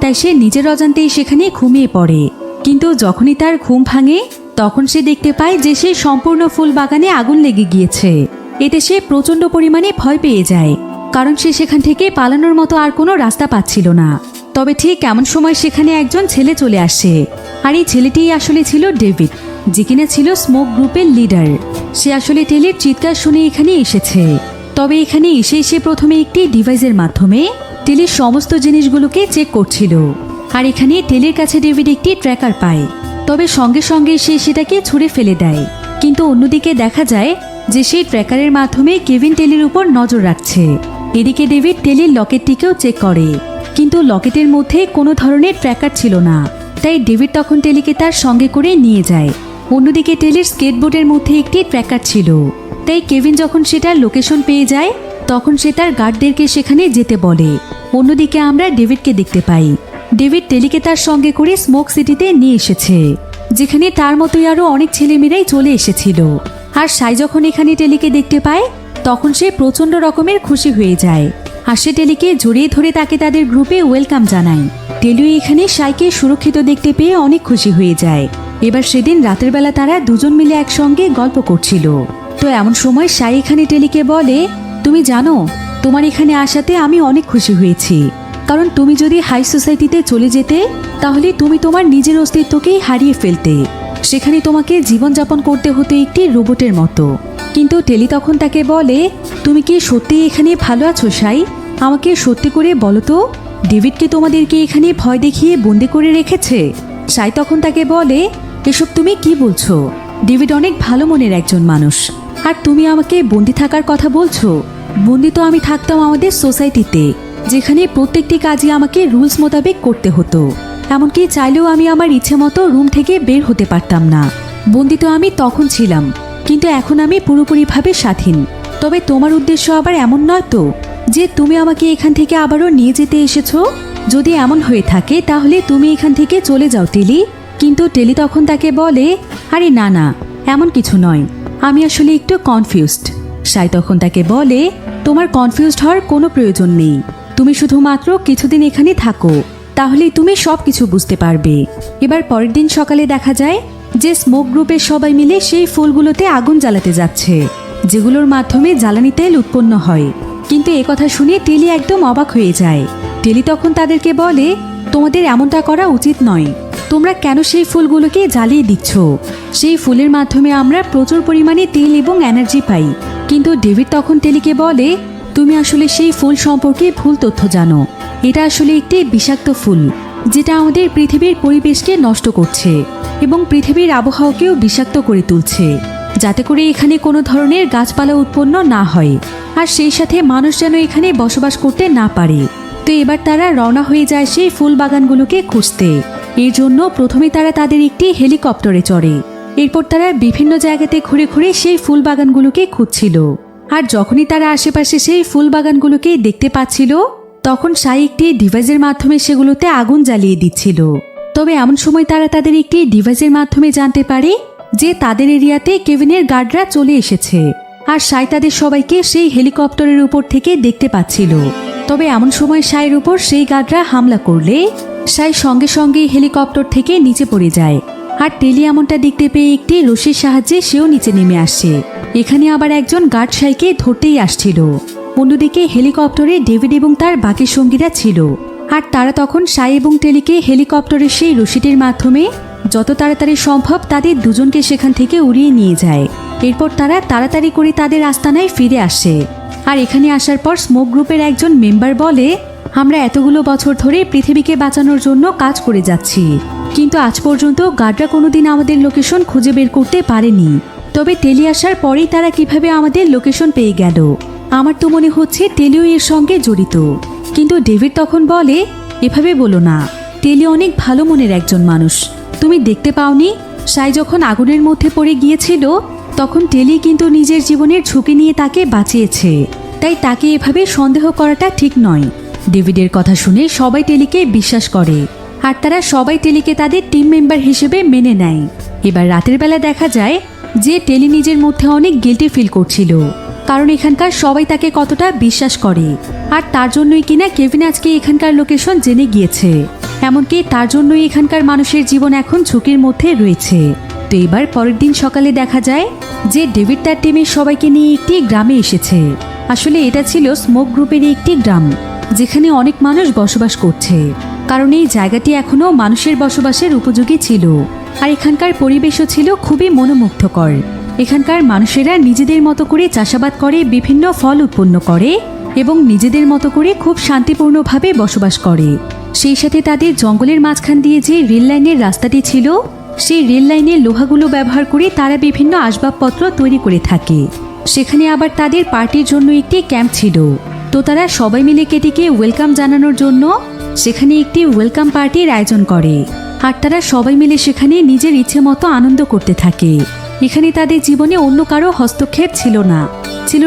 তাই সে নিজের অজান্তেই সেখানে ঘুমিয়ে পড়ে। কিন্তু যখনই তার ঘুম ভাঙে তখন সে দেখতে পায় যে সে সম্পূর্ণ ফুল বাগানে আগুন লেগে গিয়েছে। এতে সে প্রচণ্ড পরিমাণে ভয় পেয়ে যায়, কারণ সে সেখান থেকে পালানোর মতো আর কোনো রাস্তা পাচ্ছিল না। তবে ঠিক এমন সময় সেখানে একজন ছেলে চলে আসে, আর এই ছেলেটিই আসলে ছিল ডেভিড, যে কিনা ছিল স্মোক গ্রুপের লিডার। সে আসলে টেলির চিৎকার শুনে এখানে এসেছে। তবে এখানে এসে প্রথমে একটি ডিভাইসের মাধ্যমে টেলির সমস্ত জিনিসগুলোকে চেক করছিল। আর এখানে টেলির কাছে ডেভিড একটি ট্র্যাকার পায়, তবে সঙ্গে সঙ্গে সে সেটাকে ছুঁড়ে ফেলে দেয়। কিন্তু অন্যদিকে দেখা যায় যে সেই ট্র্যাকারের মাধ্যমে কেভিন টেলির উপর নজর রাখছে। এদিকে ডেভিড টেলির লকেটটিকেও চেক করে, কিন্তু লকেটের মধ্যে কোনো ধরনের ট্র্যাকার ছিল না। তাই ডেভিড তখন টেলিকে তার সঙ্গে করে নিয়ে যায়। অন্যদিকে টেলির স্কেটবোর্ডের মধ্যে একটি ট্র্যাকার ছিল। তাই কেভিন যখন সেটার লোকেশন পেয়ে যায় তখন সে তার গার্ডদেরকে সেখানে যেতে বলে। অন্যদিকে আমরা ডেভিডকে দেখতে পাই। ডেভিড টেলিকে তার সঙ্গে করে স্মোক সিটিতে নিয়ে এসেছে, যেখানে তার মতোই আরও অনেক ছেলেমেয়েরাই চলে এসেছিল। আর সাই যখন এখানে টেলিকে দেখতে পায় তখন সে প্রচণ্ড রকমের খুশি হয়ে যায়। আর সে টেলিকে জড়িয়ে ধরে তাকে তাদের গ্রুপে ওয়েলকাম জানায়। টেলিও এখানে সাইকে সুরক্ষিত দেখতে পেয়ে অনেক খুশি হয়ে যায়। এবার সেদিন রাতের বেলা তারা দুজন মিলে একসঙ্গে গল্প করছিল। তো এমন সময় সাই এখানে টেলিকে বলে, তুমি জানো তোমার এখানে আসাতে আমি অনেক খুশি হয়েছি, কারণ তুমি যদি হাই সোসাইটিতে চলে যেতে তাহলে তুমি তোমার নিজের অস্তিত্বকেই হারিয়ে ফেলতে। সেখানে তোমাকে জীবনযাপন করতে হতো একটি রোবটের মতো। কিন্তু টেলি তখন তাকে বলে, তুমি কি সত্যি এখানে ভালো আছো সাই? আমাকে সত্যি করে বলো তো, ডেভিডকে তোমাদেরকে এখানে ভয় দেখিয়ে বন্দি করে রেখেছে? সাই তখন তাকে বলে, এসব তুমি কি বলছো? ডেভিড অনেক ভালো মনের একজন মানুষ, আর তুমি আমাকে বন্দি থাকার কথা বলছো? বন্দি তো আমি থাকতাম আমাদের সোসাইটিতে, যেখানে প্রত্যেকটি কাজই আমাকে রুলস মোতাবেক করতে হতো। এমনকি চাইলেও আমি আমার ইচ্ছে মতো রুম থেকে বের হতে পারতাম না। বন্দি তো আমি তখন ছিলাম, কিন্তু এখন আমি পুরোপুরিভাবে স্বাধীন। তবে তোমার উদ্দেশ্য আবার এমন নয় তো যে তুমি আমাকে এখান থেকে আবারও নিয়ে যেতে এসেছো? যদি এমন হয়ে থাকে তাহলে তুমি এখান থেকে চলে যাও টেলি। কিন্তু টেলি তখন তাকে বলে, আরে না না, এমন কিছু নয়, আমি আসলে একটু কনফিউজড। সাই তখন তাকে বলে, তোমার কনফিউজড হওয়ার কোনো প্রয়োজন নেই। তুমি শুধুমাত্র কিছুদিন এখানে থাকো, তাহলেই তুমি সব কিছু বুঝতে পারবে। এবার পরের দিন সকালে দেখা যায় যে স্মোক গ্রুপের সবাই মিলে সেই ফুলগুলোতে আগুন জ্বালাতে যাচ্ছে, যেগুলোর মাধ্যমে জ্বালানি তেল উৎপন্ন হয়। কিন্তু একথা শুনে টেলি একদম অবাক হয়ে যায়। টেলি তখন তাদেরকে বলে, তোমাদের এমনটা করা উচিত নয়। তোমরা কেন সেই ফুলগুলোকে জ্বালিয়ে দিচ্ছ? সেই ফুলের মাধ্যমে আমরা প্রচুর পরিমাণে তেল এবং এনার্জি পাই। কিন্তু ডেভিড তখন টেলিকে বলে, তুমি আসলে সেই ফুল সম্পর্কে ভুল তথ্য জানো। এটা আসলে একটি বিষাক্ত ফুল, যেটা আমাদের পৃথিবীর পরিবেশকে নষ্ট করছে এবং পৃথিবীর আবহাওয়াকেও বিষাক্ত করে তুলছে, যাতে করে এখানে কোনো ধরনের গাছপালা উৎপন্ন না হয়, আর সেই সাথে মানুষ যেন এখানে বসবাস করতে না পারে। তো এবার তারা রওনা হয়ে যায় সেই ফুল বাগানগুলোকে খুঁজতে। এর জন্য প্রথমে তারা তাদের একটি হেলিকপ্টারে চড়ে। এরপর তারা বিভিন্ন জায়গাতে ঘুরে ঘুরে সেই ফুল বাগানগুলোকে খুঁজছিল। আর যখনই তারা আশেপাশে সেই ফুল বাগানগুলোকে দেখতে পাচ্ছিল, তখন সাই একটি ডিভাইসের মাধ্যমে সেগুলোতে আগুন জ্বালিয়ে দিচ্ছিল। তবে এমন সময় তারা তাদের একটি ডিভাইসের মাধ্যমে জানতে পারে যে তাদের এরিয়াতে কেভিনের গার্ডরা চলে এসেছে, আর সাই তাদের সবাইকে সেই হেলিকপ্টারের উপর থেকে দেখতে পাচ্ছিল। তবে এমন সময় সাইয়ের উপর সেই গার্ডরা হামলা করলে সাই সঙ্গে সঙ্গে হেলিকপ্টার থেকে নিচে পড়ে যায়। আর টেলি এমনটা দেখতে পেয়ে একটি রশির সাহায্যে সেও নিচে নেমে আসে। এখানে আবার একজন গার্ড সাইকে ধরতেই আসছিল। অন্যদিকে হেলিকপ্টারে ডেভিড এবং তার বাকি সঙ্গীরা ছিল, আর তারা তখন সাই এবং টেলিকে হেলিকপ্টারের সেই রশিটির মাধ্যমে যত তাড়াতাড়ি সম্ভব তাদের দুজনকে সেখান থেকে উড়িয়ে নিয়ে যায়। এরপর তারা তাড়াতাড়ি করে তাদের আস্তানায় ফিরে আসে। আর এখানে আসার পর স্মোক গ্রুপের একজন মেম্বার বলে, আমরা এতগুলো বছর ধরে পৃথিবীকে বাঁচানোর জন্য কাজ করে যাচ্ছি, কিন্তু আজ পর্যন্ত গার্ডরা কোনোদিন আমাদের লোকেশন খুঁজে বের করতে পারেনি। তবে টেলি আসার পরেই তারা কিভাবে আমাদের লোকেশন পেয়ে গেল? আমার তো মনে হচ্ছে টেলিও এর সঙ্গে জড়িত। কিন্তু ডেভিড তখন বলে, এভাবে বলো না, টেলি অনেক ভালো মনের একজন মানুষ। তুমি দেখতে পাওনি সাই যখন আগুনের মধ্যে পড়ে গিয়েছিল, তখন টেলি কিন্তু নিজের জীবনের ঝুঁকি নিয়ে তাকে বাঁচিয়েছে। তাই তাকে এভাবে সন্দেহ করাটা ঠিক নয়। ডেভিডের কথা শুনে সবাই টেলিকে বিশ্বাস করে, আর তারা সবাই টেলিকে তাদের টিম মেম্বার হিসেবে মেনে নেয়। এবার রাতের বেলা দেখা যায় যে টেলি নিজের মধ্যে অনেক গিল্টি ফিল করছিল, কারণ এখানকার সবাই তাকে কতটা বিশ্বাস করে। আর তার জন্যই কিনা কেভিন আজকে এখানকার লোকেশন জেনে গিয়েছে। এমনকি তার জন্যই এখানকার মানুষের জীবন এখন ঝুঁকির মধ্যে রয়েছে। তো এবার পরের দিন সকালে দেখা যায় যে ডেভিড তার টিমের সবাইকে নিয়ে একটি গ্রামে এসেছে। আসলে এটা ছিল স্মোক গ্রুপের একটি গ্রাম, যেখানে অনেক মানুষ বসবাস করছে, কারণ এই জায়গাটি এখনো মানুষের বসবাসের উপযোগী ছিল। আর এখানকার পরিবেশও ছিল খুবই মনোমুগ্ধকর। এখানকার মানুষেরা নিজেদের মতো করে চাষাবাদ করে, বিভিন্ন ফল উৎপন্ন করে এবং নিজেদের মতো করে খুব শান্তিপূর্ণভাবে বসবাস করে। সেই সাথে তাদের জঙ্গলের মাঝখান দিয়ে যে রেল লাইনের রাস্তাটি ছিল, সেই রেল লাইনের লোহাগুলো ব্যবহার করে তারা বিভিন্ন আসবাবপত্র তৈরি করে থাকে। সেখানে আবার তাদের পার্টির জন্য একটি ক্যাম্প ছিল। তো তারা সবাই মিলে কেটিকে ওয়েলকাম জানানোর জন্য সেখানে একটি ওয়েলকাম পার্টির আয়োজন করে। আর তারা সবাই মিলে সেখানে নিজের ইচ্ছে মতো আনন্দ করতে থাকে। এখানে তাদের জীবনে অন্য কারো হস্তক্ষেপ ছিল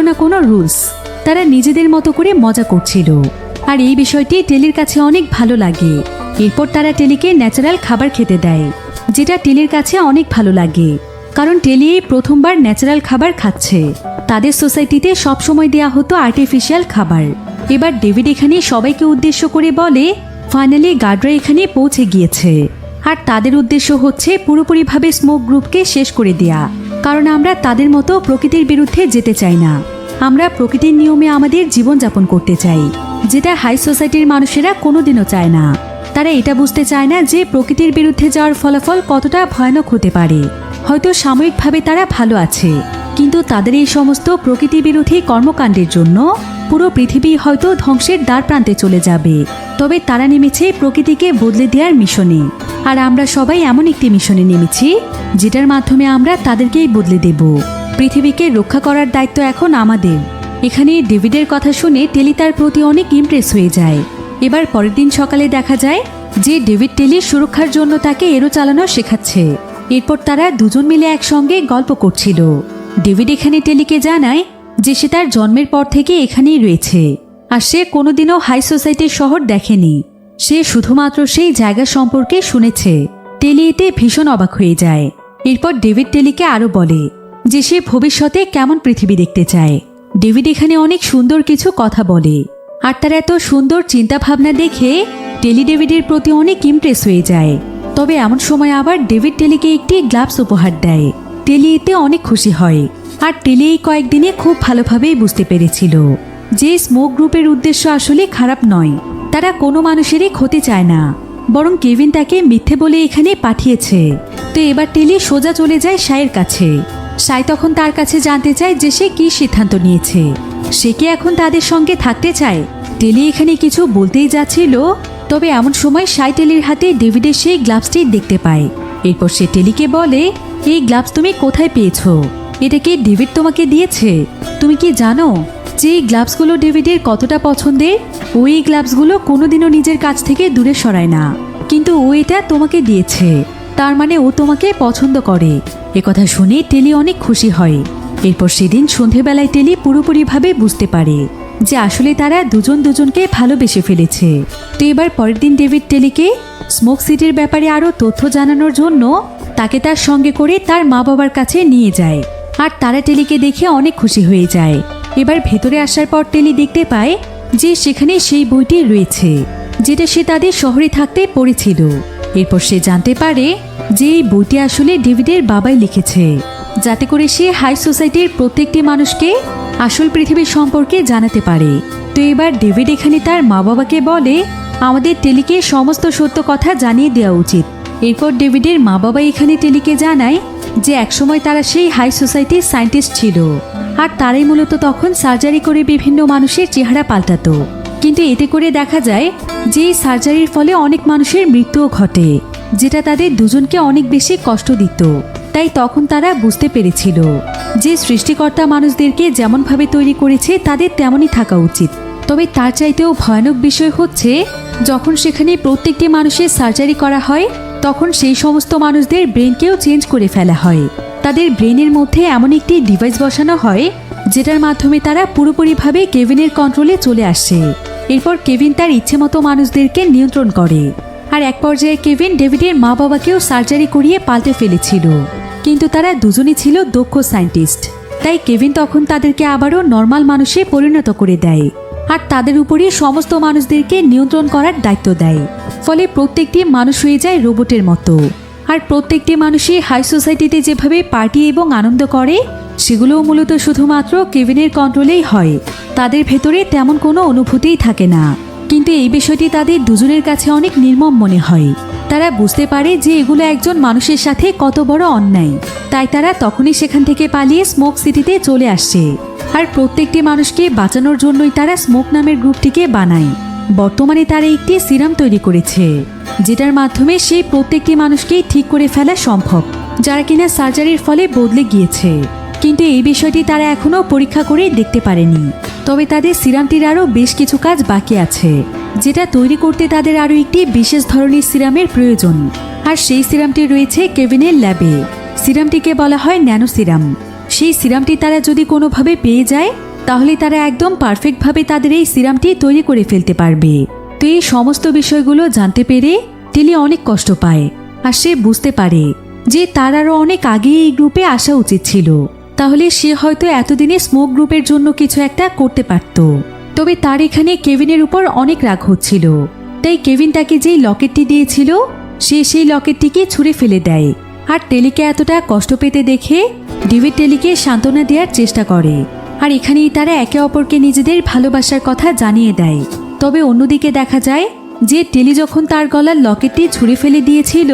না কোনো রুলস। তারা নিজেদের মতো করে মজা করছিল। আর এই বিষয়টি টেলির কাছে অনেক ভালো লাগে। এরপর তারা টেলিকে ন্যাচারাল খাবার খেতে দেয়, যেটা টেলির কাছে অনেক ভালো লাগে, কারণ টেলি এই প্রথমবার ন্যাচারাল খাবার খাচ্ছে। তাদের সোসাইটিতে সবসময় দেয়া হতো আর্টিফিশিয়াল খাবার। এবার ডেভিড এখানে সবাইকে উদ্দেশ্য করে বলে, ফাইনালি গার্ডরা এখানে পৌঁছে গিয়েছে, আর তাদের উদ্দেশ্য হচ্ছে পুরোপুরিভাবে স্মোক গ্রুপকে শেষ করে দেয়া। কারণ আমরা তাদের মতো প্রকৃতির বিরুদ্ধে যেতে চাই না। আমরা প্রকৃতির নিয়মে আমাদের জীবনযাপন করতে চাই, যেটা হাই সোসাইটির মানুষেরা কোনোদিনও চায় না। তারা এটা বুঝতে চায় না যে প্রকৃতির বিরুদ্ধে যাওয়ার ফলাফল কতটা ভয়ানক হতে পারে। হয়তো সাময়িকভাবে তারা ভালো আছে, কিন্তু তাদের এই সমস্ত প্রকৃতি বিরোধী কর্মকাণ্ডের জন্য পুরো পৃথিবী হয়তো ধ্বংসের দ্বার প্রান্তে চলে যাবে। তবে তারা নেমেছে প্রকৃতিকে বদলে দেওয়ার মিশনে, আর আমরা সবাই এমন একটি মিশনে নেমেছি যেটার মাধ্যমে আমরা তাদেরকেই বদলে দেব। পৃথিবীকে রক্ষা করার দায়িত্ব এখন আমাদের। এখানে ডেভিডের কথা শুনে টেলি তার প্রতি অনেক ইমপ্রেস হয়ে যায়। এবার পরের দিন সকালে দেখা যায় যে ডেভিড টেলির সুরক্ষার জন্য তাকে এরো চালানো শেখাচ্ছে। এরপর তারা দুজন মিলে একসঙ্গে গল্প করছিল। ডেভিড এখানে টেলিকে জানায় যে সে তার জন্মের পর থেকে এখানেই রয়েছে, আর সে কোনোদিনও হাই সোসাইটির শহর দেখেনি। সে শুধুমাত্র সেই জায়গা সম্পর্কে শুনেছে। টেলি এতে ভীষণ অবাক হয়ে যায়। এরপর ডেভিড টেলিকে আরও বলে যে সে ভবিষ্যতে কেমন পৃথিবী দেখতে চায়। ডেভিড এখানে অনেক সুন্দর কিছু কথা বলে, আর তার এত সুন্দর চিন্তা ভাবনা দেখে টেলি ডেভিডের প্রতি অনেক ইমপ্রেস হয়ে যায়। তবে এমন সময় আবার ডেভিড টেলিকে একটি গ্লাভস উপহার দেয়। টেলি এতে অনেক খুশি হয়, আর টেলি এই কয়েকদিনে খুব ভালোভাবেই বুঝতে পেরেছিল যে স্মোক গ্রুপের উদ্দেশ্য আসলে খারাপ নয়। তারা কোনো মানুষেরই ক্ষতি চায় না, বরং কেভিন তাকে মিথ্যে বলে এখানে পাঠিয়েছে। তো এবার টেলি সোজা চলে যায় সাইয়ের কাছে। সাই তখন তার কাছে জানতে চায় যে সে কী সিদ্ধান্ত নিয়েছে, সে কি এখন তাদের সঙ্গে থাকতে চায়। টেলি এখানে কিছু বলতেই যাচ্ছিল, তবে এমন সময় সাই টেলির হাতে ডেভিডের সেই গ্লাভসটি দেখতে পায়। এরপর সে টেলিকে বলে, এই গ্লাভস তুমি কোথায় পেয়েছো? এটা কি ডেভিড তোমাকে দিয়েছে? তুমি কি জানো যে এই গ্লাভসগুলো ডেভিডের কতটা পছন্দের? ও এই গ্লাভসগুলো কোনোদিনও নিজের কাছ থেকে দূরে সরায় না, কিন্তু ও এটা তোমাকে দিয়েছে, তার মানে ও তোমাকে পছন্দ করে। একথা শুনে টেলি অনেক খুশি হয়। এরপর সেদিন সন্ধেবেলায় টেলি পুরোপুরিভাবে বুঝতে পারে যে আসলে তারা দুজন দুজনকে ভালোবেসে ফেলেছে। তো এবার পরের দিন ডেভিড টেলিকে স্মোক সিটির ব্যাপারে আরও তথ্য জানানোর জন্য তাকে তার সঙ্গে করে তার মা বাবার কাছে নিয়ে যায়, আর তারা টেলিকে দেখে অনেক খুশি হয়ে যায়। এবার ভেতরে আসার পর টেলি দেখতে পায় যে সেখানে সেই বইটি রয়েছে যেটা সে তাদের শহরে থাকতে পড়েছিল। এরপর সে জানতে পারে যে এই বইটি আসলে ডেভিডের বাবাই লিখেছে, যাতে করে সে হাই সোসাইটির প্রত্যেকটি মানুষকে আসল পৃথিবীর সম্পর্কে জানাতে পারে। তো এবার ডেভিড এখানে তার মা বাবাকে বলে আমাদের টেলিকে সমস্ত সত্য কথা জানিয়ে দেওয়া উচিত। এরপর ডেভিডের মা বাবা এখানে টেলিকে জানায় যে একসময় তারা সেই হাই সোসাইটির সায়েন্টিস্ট ছিল, আর তারাই মূলত তখন সার্জারি করে বিভিন্ন মানুষের চেহারা পাল্টাতো। কিন্তু এতে করে দেখা যায় যে এই সার্জারির ফলে অনেক মানুষের মৃত্যুও ঘটে, যেটা তাদের দুজনকে অনেক বেশি কষ্ট দিত। তাই তখন তারা বুঝতে পেরেছিল যে সৃষ্টিকর্তা মানুষদেরকে যেমনভাবে তৈরি করেছে তাদের তেমনই থাকা উচিত। তবে তার চাইতেও ভয়ানক বিষয় হচ্ছে যখন সেখানে প্রত্যেকটি মানুষের সার্জারি করা হয়, তখন সেই সমস্ত মানুষদের ব্রেনকেও চেঞ্জ করে ফেলা হয়। তাদের ব্রেনের মধ্যে এমন একটি ডিভাইস বসানো হয় যেটার মাধ্যমে তারা পুরোপুরিভাবে কেভিনের কন্ট্রোলে চলে আসে। এরপর কেভিন তার ইচ্ছে মতো মানুষদেরকে নিয়ন্ত্রণ করে, আর এক পর্যায়ে কেভিন ডেভিডের মা বাবাকেও সার্জারি করিয়ে পাল্টে ফেলেছিল। কিন্তু তারা দুজনই ছিল দক্ষ সায়েন্টিস্ট, তাই কেভিন তখন তাদেরকে আবারও নর্মাল মানুষে পরিণত করে দেয়, আর তাদের উপরই সমস্ত মানুষদেরকে নিয়ন্ত্রণ করার দায়িত্ব দেয়। ফলে প্রত্যেকটি মানুষ হয়ে যায় রোবটের মতো। আর প্রত্যেকটি মানুষই হাই সোসাইটিতে যেভাবে পার্টি এবং আনন্দ করে, সেগুলোও মূলত শুধুমাত্র কেভিনের কন্ট্রোলেই হয়। তাদের ভেতরে তেমন কোনো অনুভূতিই থাকে না। কিন্তু এই বিষয়টি তাদের দুজনের কাছে অনেক নির্মম মনে হয়। তারা বুঝতে পারে যে এগুলো একজন মানুষের সাথে কত বড় অন্যায়। তাই তারা তখনই সেখান থেকে পালিয়ে স্মোক সিটিতে চলে আসছে। আর প্রত্যেকটি মানুষকে বাঁচানোর জন্যই তারা স্মোক নামের গ্রুপটিকে বানায়। বর্তমানে তারা একটি সিরাম তৈরি করেছে, যেটার মাধ্যমে সেই প্রত্যেকটি মানুষকেই ঠিক করে ফেলা সম্ভব, যারা কিনা সার্জারির ফলে বদলে গিয়েছে। কিন্তু এই বিষয়টি তারা এখনও পরীক্ষা করে দেখতে পারেনি। তবে তাদের সিরামটির আরও বেশ কিছু কাজ বাকি আছে, যেটা তৈরি করতে তাদের আরও একটি বিশেষ ধরনের সিরামের প্রয়োজন। আর সেই সিরামটি রয়েছে কেভিনের ল্যাবে। সিরামটিকে বলা হয় ন্যানো সিরাম। সেই সিরামটি তারা যদি কোনোভাবে পেয়ে যায়, তাহলে তারা একদম পারফেক্টভাবে তাদের এই সিরামটি তৈরি করে ফেলতে পারবে। তো এই সমস্ত বিষয়গুলো জানতে পেরে টেলি অনেক কষ্ট পায়, আর সে বুঝতে পারে যে তার আরও অনেক আগে এই গ্রুপে আসা উচিত ছিল। তাহলে সে হয়তো এতদিনে স্মোক গ্রুপের জন্য কিছু একটা করতে পারত। তবে তার এখানে কেভিনের উপর অনেক রাগ হচ্ছিল। তাই কেভিন তাকে যেই লকেটটি দিয়েছিল, সে সেই লকেটটিকে ছুঁড়ে ফেলে দেয়। আর টেলিকে এতটা কষ্ট পেতে দেখে ডেভিড টেলিকে সান্ত্বনা দেওয়ার চেষ্টা করে। আর এখানেই তারা একে অপরকে নিজেদের ভালোবাসার কথা জানিয়ে দেয়। তবে অন্যদিকে দেখা যায় যে টেলি যখন তার গলার লকেটটি ছুঁড়ে ফেলে দিয়েছিল,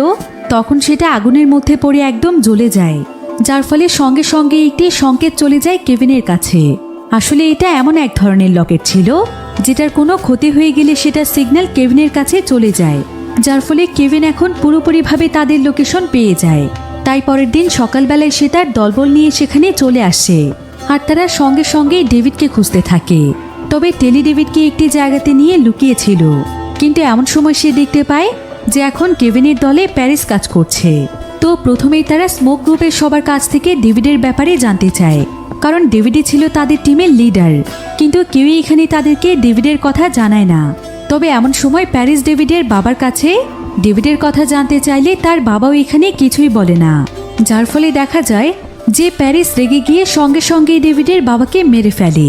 তখন সেটা আগুনের মধ্যে পড়ে একদম জ্বলে যায়, যার ফলে সঙ্গে সঙ্গে একটি সংকেত চলে যায় কেভিনের কাছে। আসলে এটা এমন এক ধরনের লকেট ছিল যেটার কোনো ক্ষতি হয়ে গেলে সেটা সিগন্যাল কেভিনের কাছে চলে যায়, যার ফলে কেভিন এখন পুরোপুরিভাবে তাদের লোকেশন পেয়ে যায়। তাই পরের দিন সকালবেলায় সে তার দলবল নিয়ে সেখানে চলে আসে আর তারা সঙ্গে সঙ্গে ডেভিডকে খুঁজতে থাকে। তবে টেলি ডেভিডকে একটি জায়গাতে নিয়ে লুকিয়েছিল, কিন্তু এমন সময় সে দেখতে পায় যে এখন কেভিনের দলে প্যারিস কাজ করছে। তো প্রথমেই তারা স্মোক গ্রুপের সবার কাছ থেকে ডেভিডের ব্যাপারে জানতে চায়, কারণ ডেভিডই ছিল তাদের টিমের লিডার, কিন্তু কেউই এখানে তাদেরকে ডেভিডের কথা জানায় না। তবে এমন সময় প্যারিস ডেভিডের বাবার কাছে ডেভিডের কথা জানতে চাইলে তার বাবাও এখানে কিছুই বলে না, যার ফলে দেখা যায় যে প্যারিস রেগে গিয়ে সঙ্গে সঙ্গেই ডেভিডের বাবাকে মেরে ফেলে,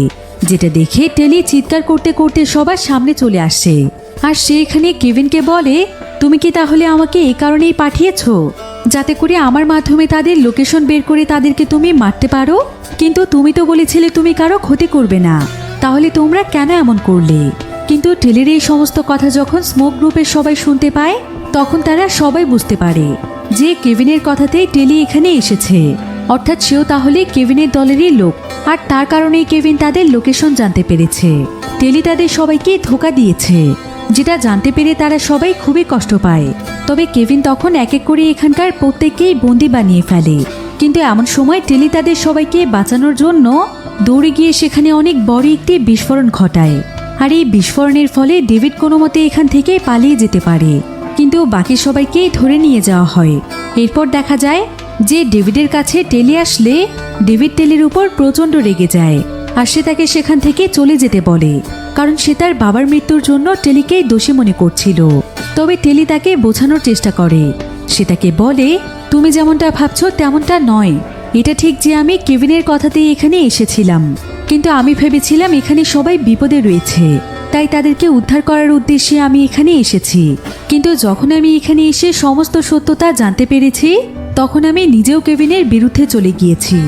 যেটা দেখে টেলি চিৎকার করতে করতে সবার সামনে চলে আসে। আর সে এখানে কেভিনকে বলে, তুমি কি তাহলে আমাকে এই কারণেই পাঠিয়েছো যাতে করে আমার মাধ্যমে তাদের লোকেশন বের করে তাদেরকে তুমি মারতে পারো? কিন্তু তুমি তো বলেছিলে তুমি কারো ক্ষতি করবে না, তাহলে তোমরা কেন এমন করলে? কিন্তু টেলির এই সমস্ত কথা যখন স্মোক গ্রুপের সবাই শুনতে পায় তখন তারা সবাই বুঝতে পারে যে কেভিনের কথাতেই টেলি এখানে এসেছে, অর্থাৎ সেও তাহলে কেভিনের দলেরই লোক, আর তার কারণেই কেভিন তাদের লোকেশন জানতে পেরেছে। টেলি তাদের সবাইকে ধোঁকা দিয়েছে, যেটা জানতে পেরে তারা সবাই খুবই কষ্ট পায়। তবে কেভিন তখন এক এক করে এখানকার প্রত্যেককেই বন্দি বানিয়ে ফেলে। কিন্তু এমন সময় টেলি তাদের সবাইকে বাঁচানোর জন্য দৌড়ে গিয়ে সেখানে অনেক বড় একটি বিস্ফোরণ ঘটায়, আর এই বিস্ফোরণের ফলে ডেভিড কোনো মতে এখান থেকে পালিয়ে যেতে পারে, কিন্তু বাকি সবাইকেই ধরে নিয়ে যাওয়া হয়। এরপর দেখা যায় যে ডেভিডের কাছে টেলি আসলে ডেভিড টেলির উপর প্রচণ্ড রেগে যায়, আর সে তাকে সেখান থেকে চলে যেতে বলে, কারণ সে তার বাবার মৃত্যুর জন্য টেলিকেই দোষী মনে করছিল। তবে টেলি তাকে বোঝানোর চেষ্টা করে, সে তাকে বলে, তুমি যেমনটা ভাবছো তেমনটা নয়। এটা ঠিক যে আমি কেভিনের কথাতেই এখানে এসেছিলাম, কিন্তু আমি ভেবেছিলাম এখানে সবাই বিপদে রয়েছে, তাই তাদেরকে উদ্ধার করার উদ্দেশ্যে আমি এখানে এসেছি। কিন্তু যখন আমি এখানে এসে সমস্ত সত্যতা জানতে পেরেছি তখন আমি নিজেও কেভিনের বিরুদ্ধে চলে গিয়েছি,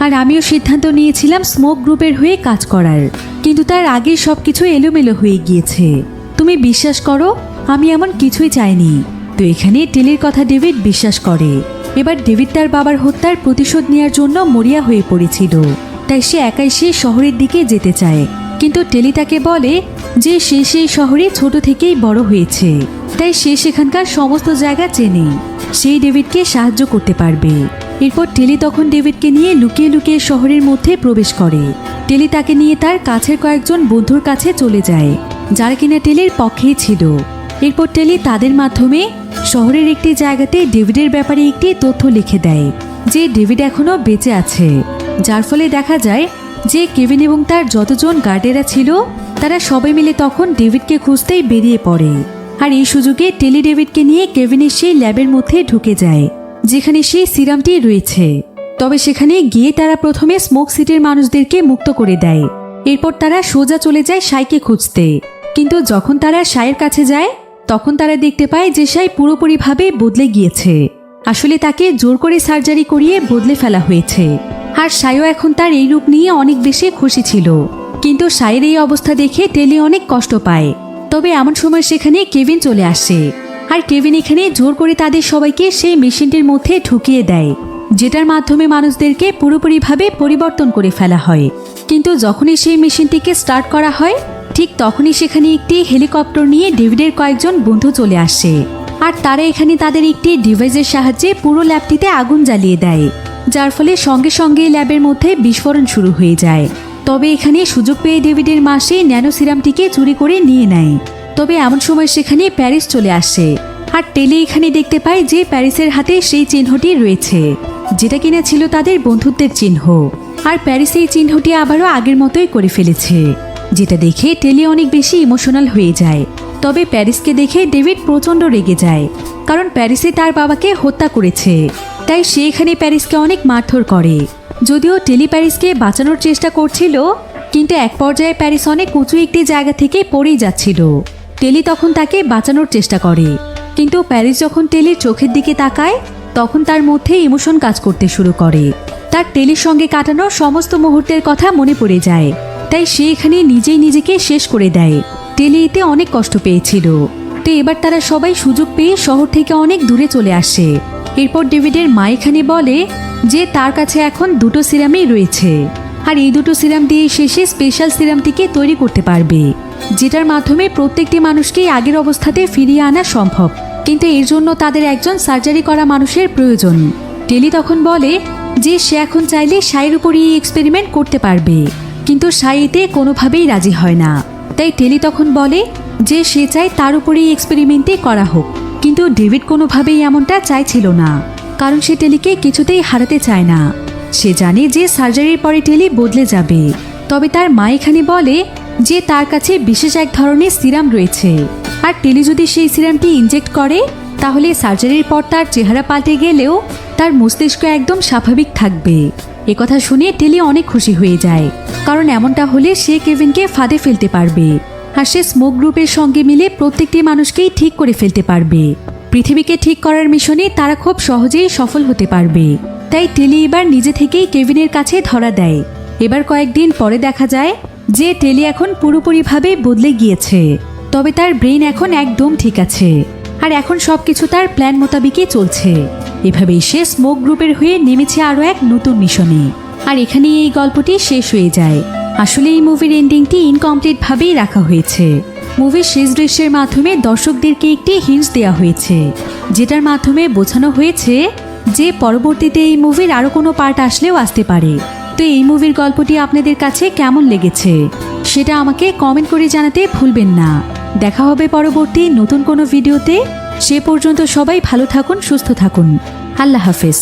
আর আমিও সিদ্ধান্ত নিয়েছিলাম স্মোক গ্রুপের হয়ে কাজ করার, কিন্তু তার আগে সবকিছু এলোমেলো হয়ে গিয়েছে। তুমি বিশ্বাস করো, আমি এমন কিছুই চাইনি। তো এখানে টেলির কথা ডেভিড বিশ্বাস করে। এবার ডেভিড তার বাবার হত্যার প্রতিশোধ নেওয়ার জন্য মরিয়া হয়ে পড়েছিল, তাই সে একাই সে শহরের দিকে যেতে চায়। কিন্তু টেলি তাকে বলে যে সে সেই শহরে ছোট থেকেই বড় হয়েছে, তাই সে সেখানকার সমস্ত জায়গা চেনে, সেই ডেভিডকে সাহায্য করতে পারবে। এরপর টেলি তখন ডেভিডকে নিয়ে লুকিয়ে লুকিয়ে শহরের মধ্যে প্রবেশ করে। টেলি তাকে নিয়ে তার কাছের কয়েকজন বন্ধুর কাছে চলে যায়, যারা কিনা টেলির পক্ষেই ছিল। এরপর টেলি তাদের মাধ্যমে শহরের একটি জায়গাতে ডেভিডের ব্যাপারে একটি তথ্য লিখে দেয় যে ডেভিড এখনও বেঁচে আছে, যার ফলে দেখা যায় যে কেভিন এবং তার যতজন গার্ডেরা ছিল তারা সবাই মিলে তখন ডেভিডকে খুঁজতেই বেরিয়ে পড়ে। আর এই সুযোগে টেলি ডেভিডকে নিয়ে কেভিনের সেই ল্যাবের মধ্যে ঢুকে যায় যেখানে সেই সিরামটি রয়েছে। তবে সেখানে গিয়ে তারা প্রথমে স্মোক সিটির মানুষদেরকে মুক্ত করে দেয়। এরপর তারা সোজা চলে যায় সাইকে খুঁজতে, কিন্তু যখন তারা সাইয়ের কাছে যায় তখন তারা দেখতে পায় যে সাই পুরোপুরিভাবে বদলে গিয়েছে। আসলে তাকে জোর করে সার্জারি করিয়ে বদলে ফেলা হয়েছে, আর সাইও এখন তার এই রূপ নিয়ে অনেক বেশি খুশি ছিল। কিন্তু সাইয়ের এই অবস্থা দেখে টেলি অনেক কষ্ট পায়। তবে এমন সময় সেখানে কেভিন চলে আসে, আর কেভিন এখানে জোর করে তাদের সবাইকে সেই মেশিনটির মধ্যে ঢুকিয়ে দেয়, যেটার মাধ্যমে মানুষদেরকে পুরোপুরিভাবে পরিবর্তন করে ফেলা হয়। কিন্তু যখনই সেই মেশিনটিকে স্টার্ট করা হয় ঠিক তখনই সেখানে একটি হেলিকপ্টার নিয়ে ডেভিডের কয়েকজন বন্ধু চলে আসে, আর তারা এখানে তাদের একটি ডিভাইসের সাহায্যে পুরো ল্যাবটিতে আগুন জ্বালিয়ে দেয়, যার ফলে সঙ্গে সঙ্গে ল্যাবের মধ্যে বিস্ফোরণ শুরু হয়ে যায়। তবে এখানে সুযোগ পেয়ে ডেভিডের মা সেই ন্যানো সিরামটিকে চুরি করে নিয়ে নেয়। তবে এমন সময় সেখানে প্যারিস চলে আসে, আর টেলি এখানে দেখতে পায় যে প্যারিসের হাতে সেই চিহ্নটি রয়েছে, যেটা কিনা ছিল তাদের বন্ধুত্বের চিহ্ন। আর প্যারিস এই চিহ্নটি আবারও আগের মতোই করে ফেলেছে, যেটা দেখে টেলি অনেক বেশি ইমোশনাল হয়ে যায়। তবে প্যারিসকে দেখে ডেভিড প্রচণ্ড রেগে যায়, কারণ প্যারিসে তার বাবাকে হত্যা করেছে, তাই সে এখানে প্যারিসকে অনেক মারধর করে। যদিও টেলি প্যারিসকে বাঁচানোর চেষ্টা করছিল, কিন্তু এক পর্যায়ে প্যারিস অনেক উঁচু একটি জায়গা থেকে পড়েই যাচ্ছিল। টেলি তখন তাকে বাঁচানোর চেষ্টা করে, কিন্তু প্যারিস যখন টেলির চোখের দিকে তাকায় তখন তার মধ্যে ইমোশন কাজ করতে শুরু করে। তার টেলির সঙ্গে কাটানো সমস্ত মুহূর্তের কথা মনে পড়ে যায়, তাই সে এখানে নিজেই নিজেকে শেষ করে দেয়। টেলি এতে অনেক কষ্ট পেয়েছিল। তো এবার তারা সবাই সুযোগ পেয়ে শহর থেকে অনেক দূরে চলে আসে। এরপর ডেভিডের মা এখানে বলে যে তার কাছে এখন দুটো সিরামই রয়েছে, আর এই দুটো সিরাম দিয়ে শেষে স্পেশাল সিরামটিকে তৈরি করতে পারবে, যেটার মাধ্যমে প্রত্যেকটি মানুষকেই আগের অবস্থাতে ফিরিয়ে আনা সম্ভব। কিন্তু এর জন্য তাদের একজন সার্জারি করা মানুষের প্রয়োজন। টেলি তখন বলে যে সে এখন চাইলে সাইয়ের উপরই এই এক্সপেরিমেন্ট করতে পারবে, কিন্তু সাই এতে কোনোভাবেই রাজি হয় না। তাই টেলি তখন বলে যে সে চায় তার উপরেই এক্সপেরিমেন্টই করা হোক, কিন্তু ডেভিড কোনোভাবেই এমনটা চাইছিল না, কারণ সে টেলিকে কিছুতেই হারাতে চায় না। সে জানে যে সার্জারির পরে টেলি বদলে যাবে। তবে তার মা এখানে বলে যে তার কাছে বিশেষ এক ধরনের সিরাম রয়েছে, আর টেলি যদি সেই সিরামটি ইনজেক্ট করে তাহলে সার্জারির পর তার চেহারা পাল্টে গেলেও তার মস্তিষ্ক একদম স্বাভাবিক থাকবে। একথা শুনে টেলি অনেক খুশি হয়ে যায়, কারণ এমনটা হলে সে কেভিনকে ফাঁদে ফেলতে পারবে, আর সে স্মোক গ্রুপের সঙ্গে মিলে প্রত্যেকটি মানুষকেই ঠিক করে ফেলতে পারবে। পৃথিবীকে ঠিক করার মিশনে তারা খুব সহজেই সফল হতে পারবে। তাই টেলি এবার নিজে থেকেই কেভিনের কাছে ধরা দেয়। এবার কয়েকদিন পরে দেখা যায় যে টেলি এখন পুরোপুরিভাবে বদলে গিয়েছে, তবে তার ব্রেন এখন একদম ঠিক আছে, আর এখন সবকিছু তার প্ল্যান মোতাবেকই চলছে। এভাবেই সে স্মোক গ্রুপের হয়ে নেমেছে আরও এক নতুন মিশনে। আর এখানেই এই গল্পটি শেষ হয়ে যায়। আসলে এই মুভির এন্ডিংটি ইনকমপ্লিট ভাবেই রাখা হয়েছে। মুভির শেষ দৃশ্যের মাধ্যমে দর্শকদেরকে একটি হিন্টস দেওয়া হয়েছে, যেটার মাধ্যমে বোঝানো হয়েছে যে পরবর্তীতে এই মুভির আরও কোনো পার্ট আসলেও আসতে পারে। তো এই মুভির গল্পটি আপনাদের কাছে কেমন লেগেছে সেটা আমাকে কমেন্ট করে জানাতে ভুলবেন না। দেখা হবে পরবর্তী নতুন কোনো ভিডিওতে। সে পর্যন্ত সবাই ভালো থাকুন, সুস্থ থাকুন। আল্লাহ হাফেজ।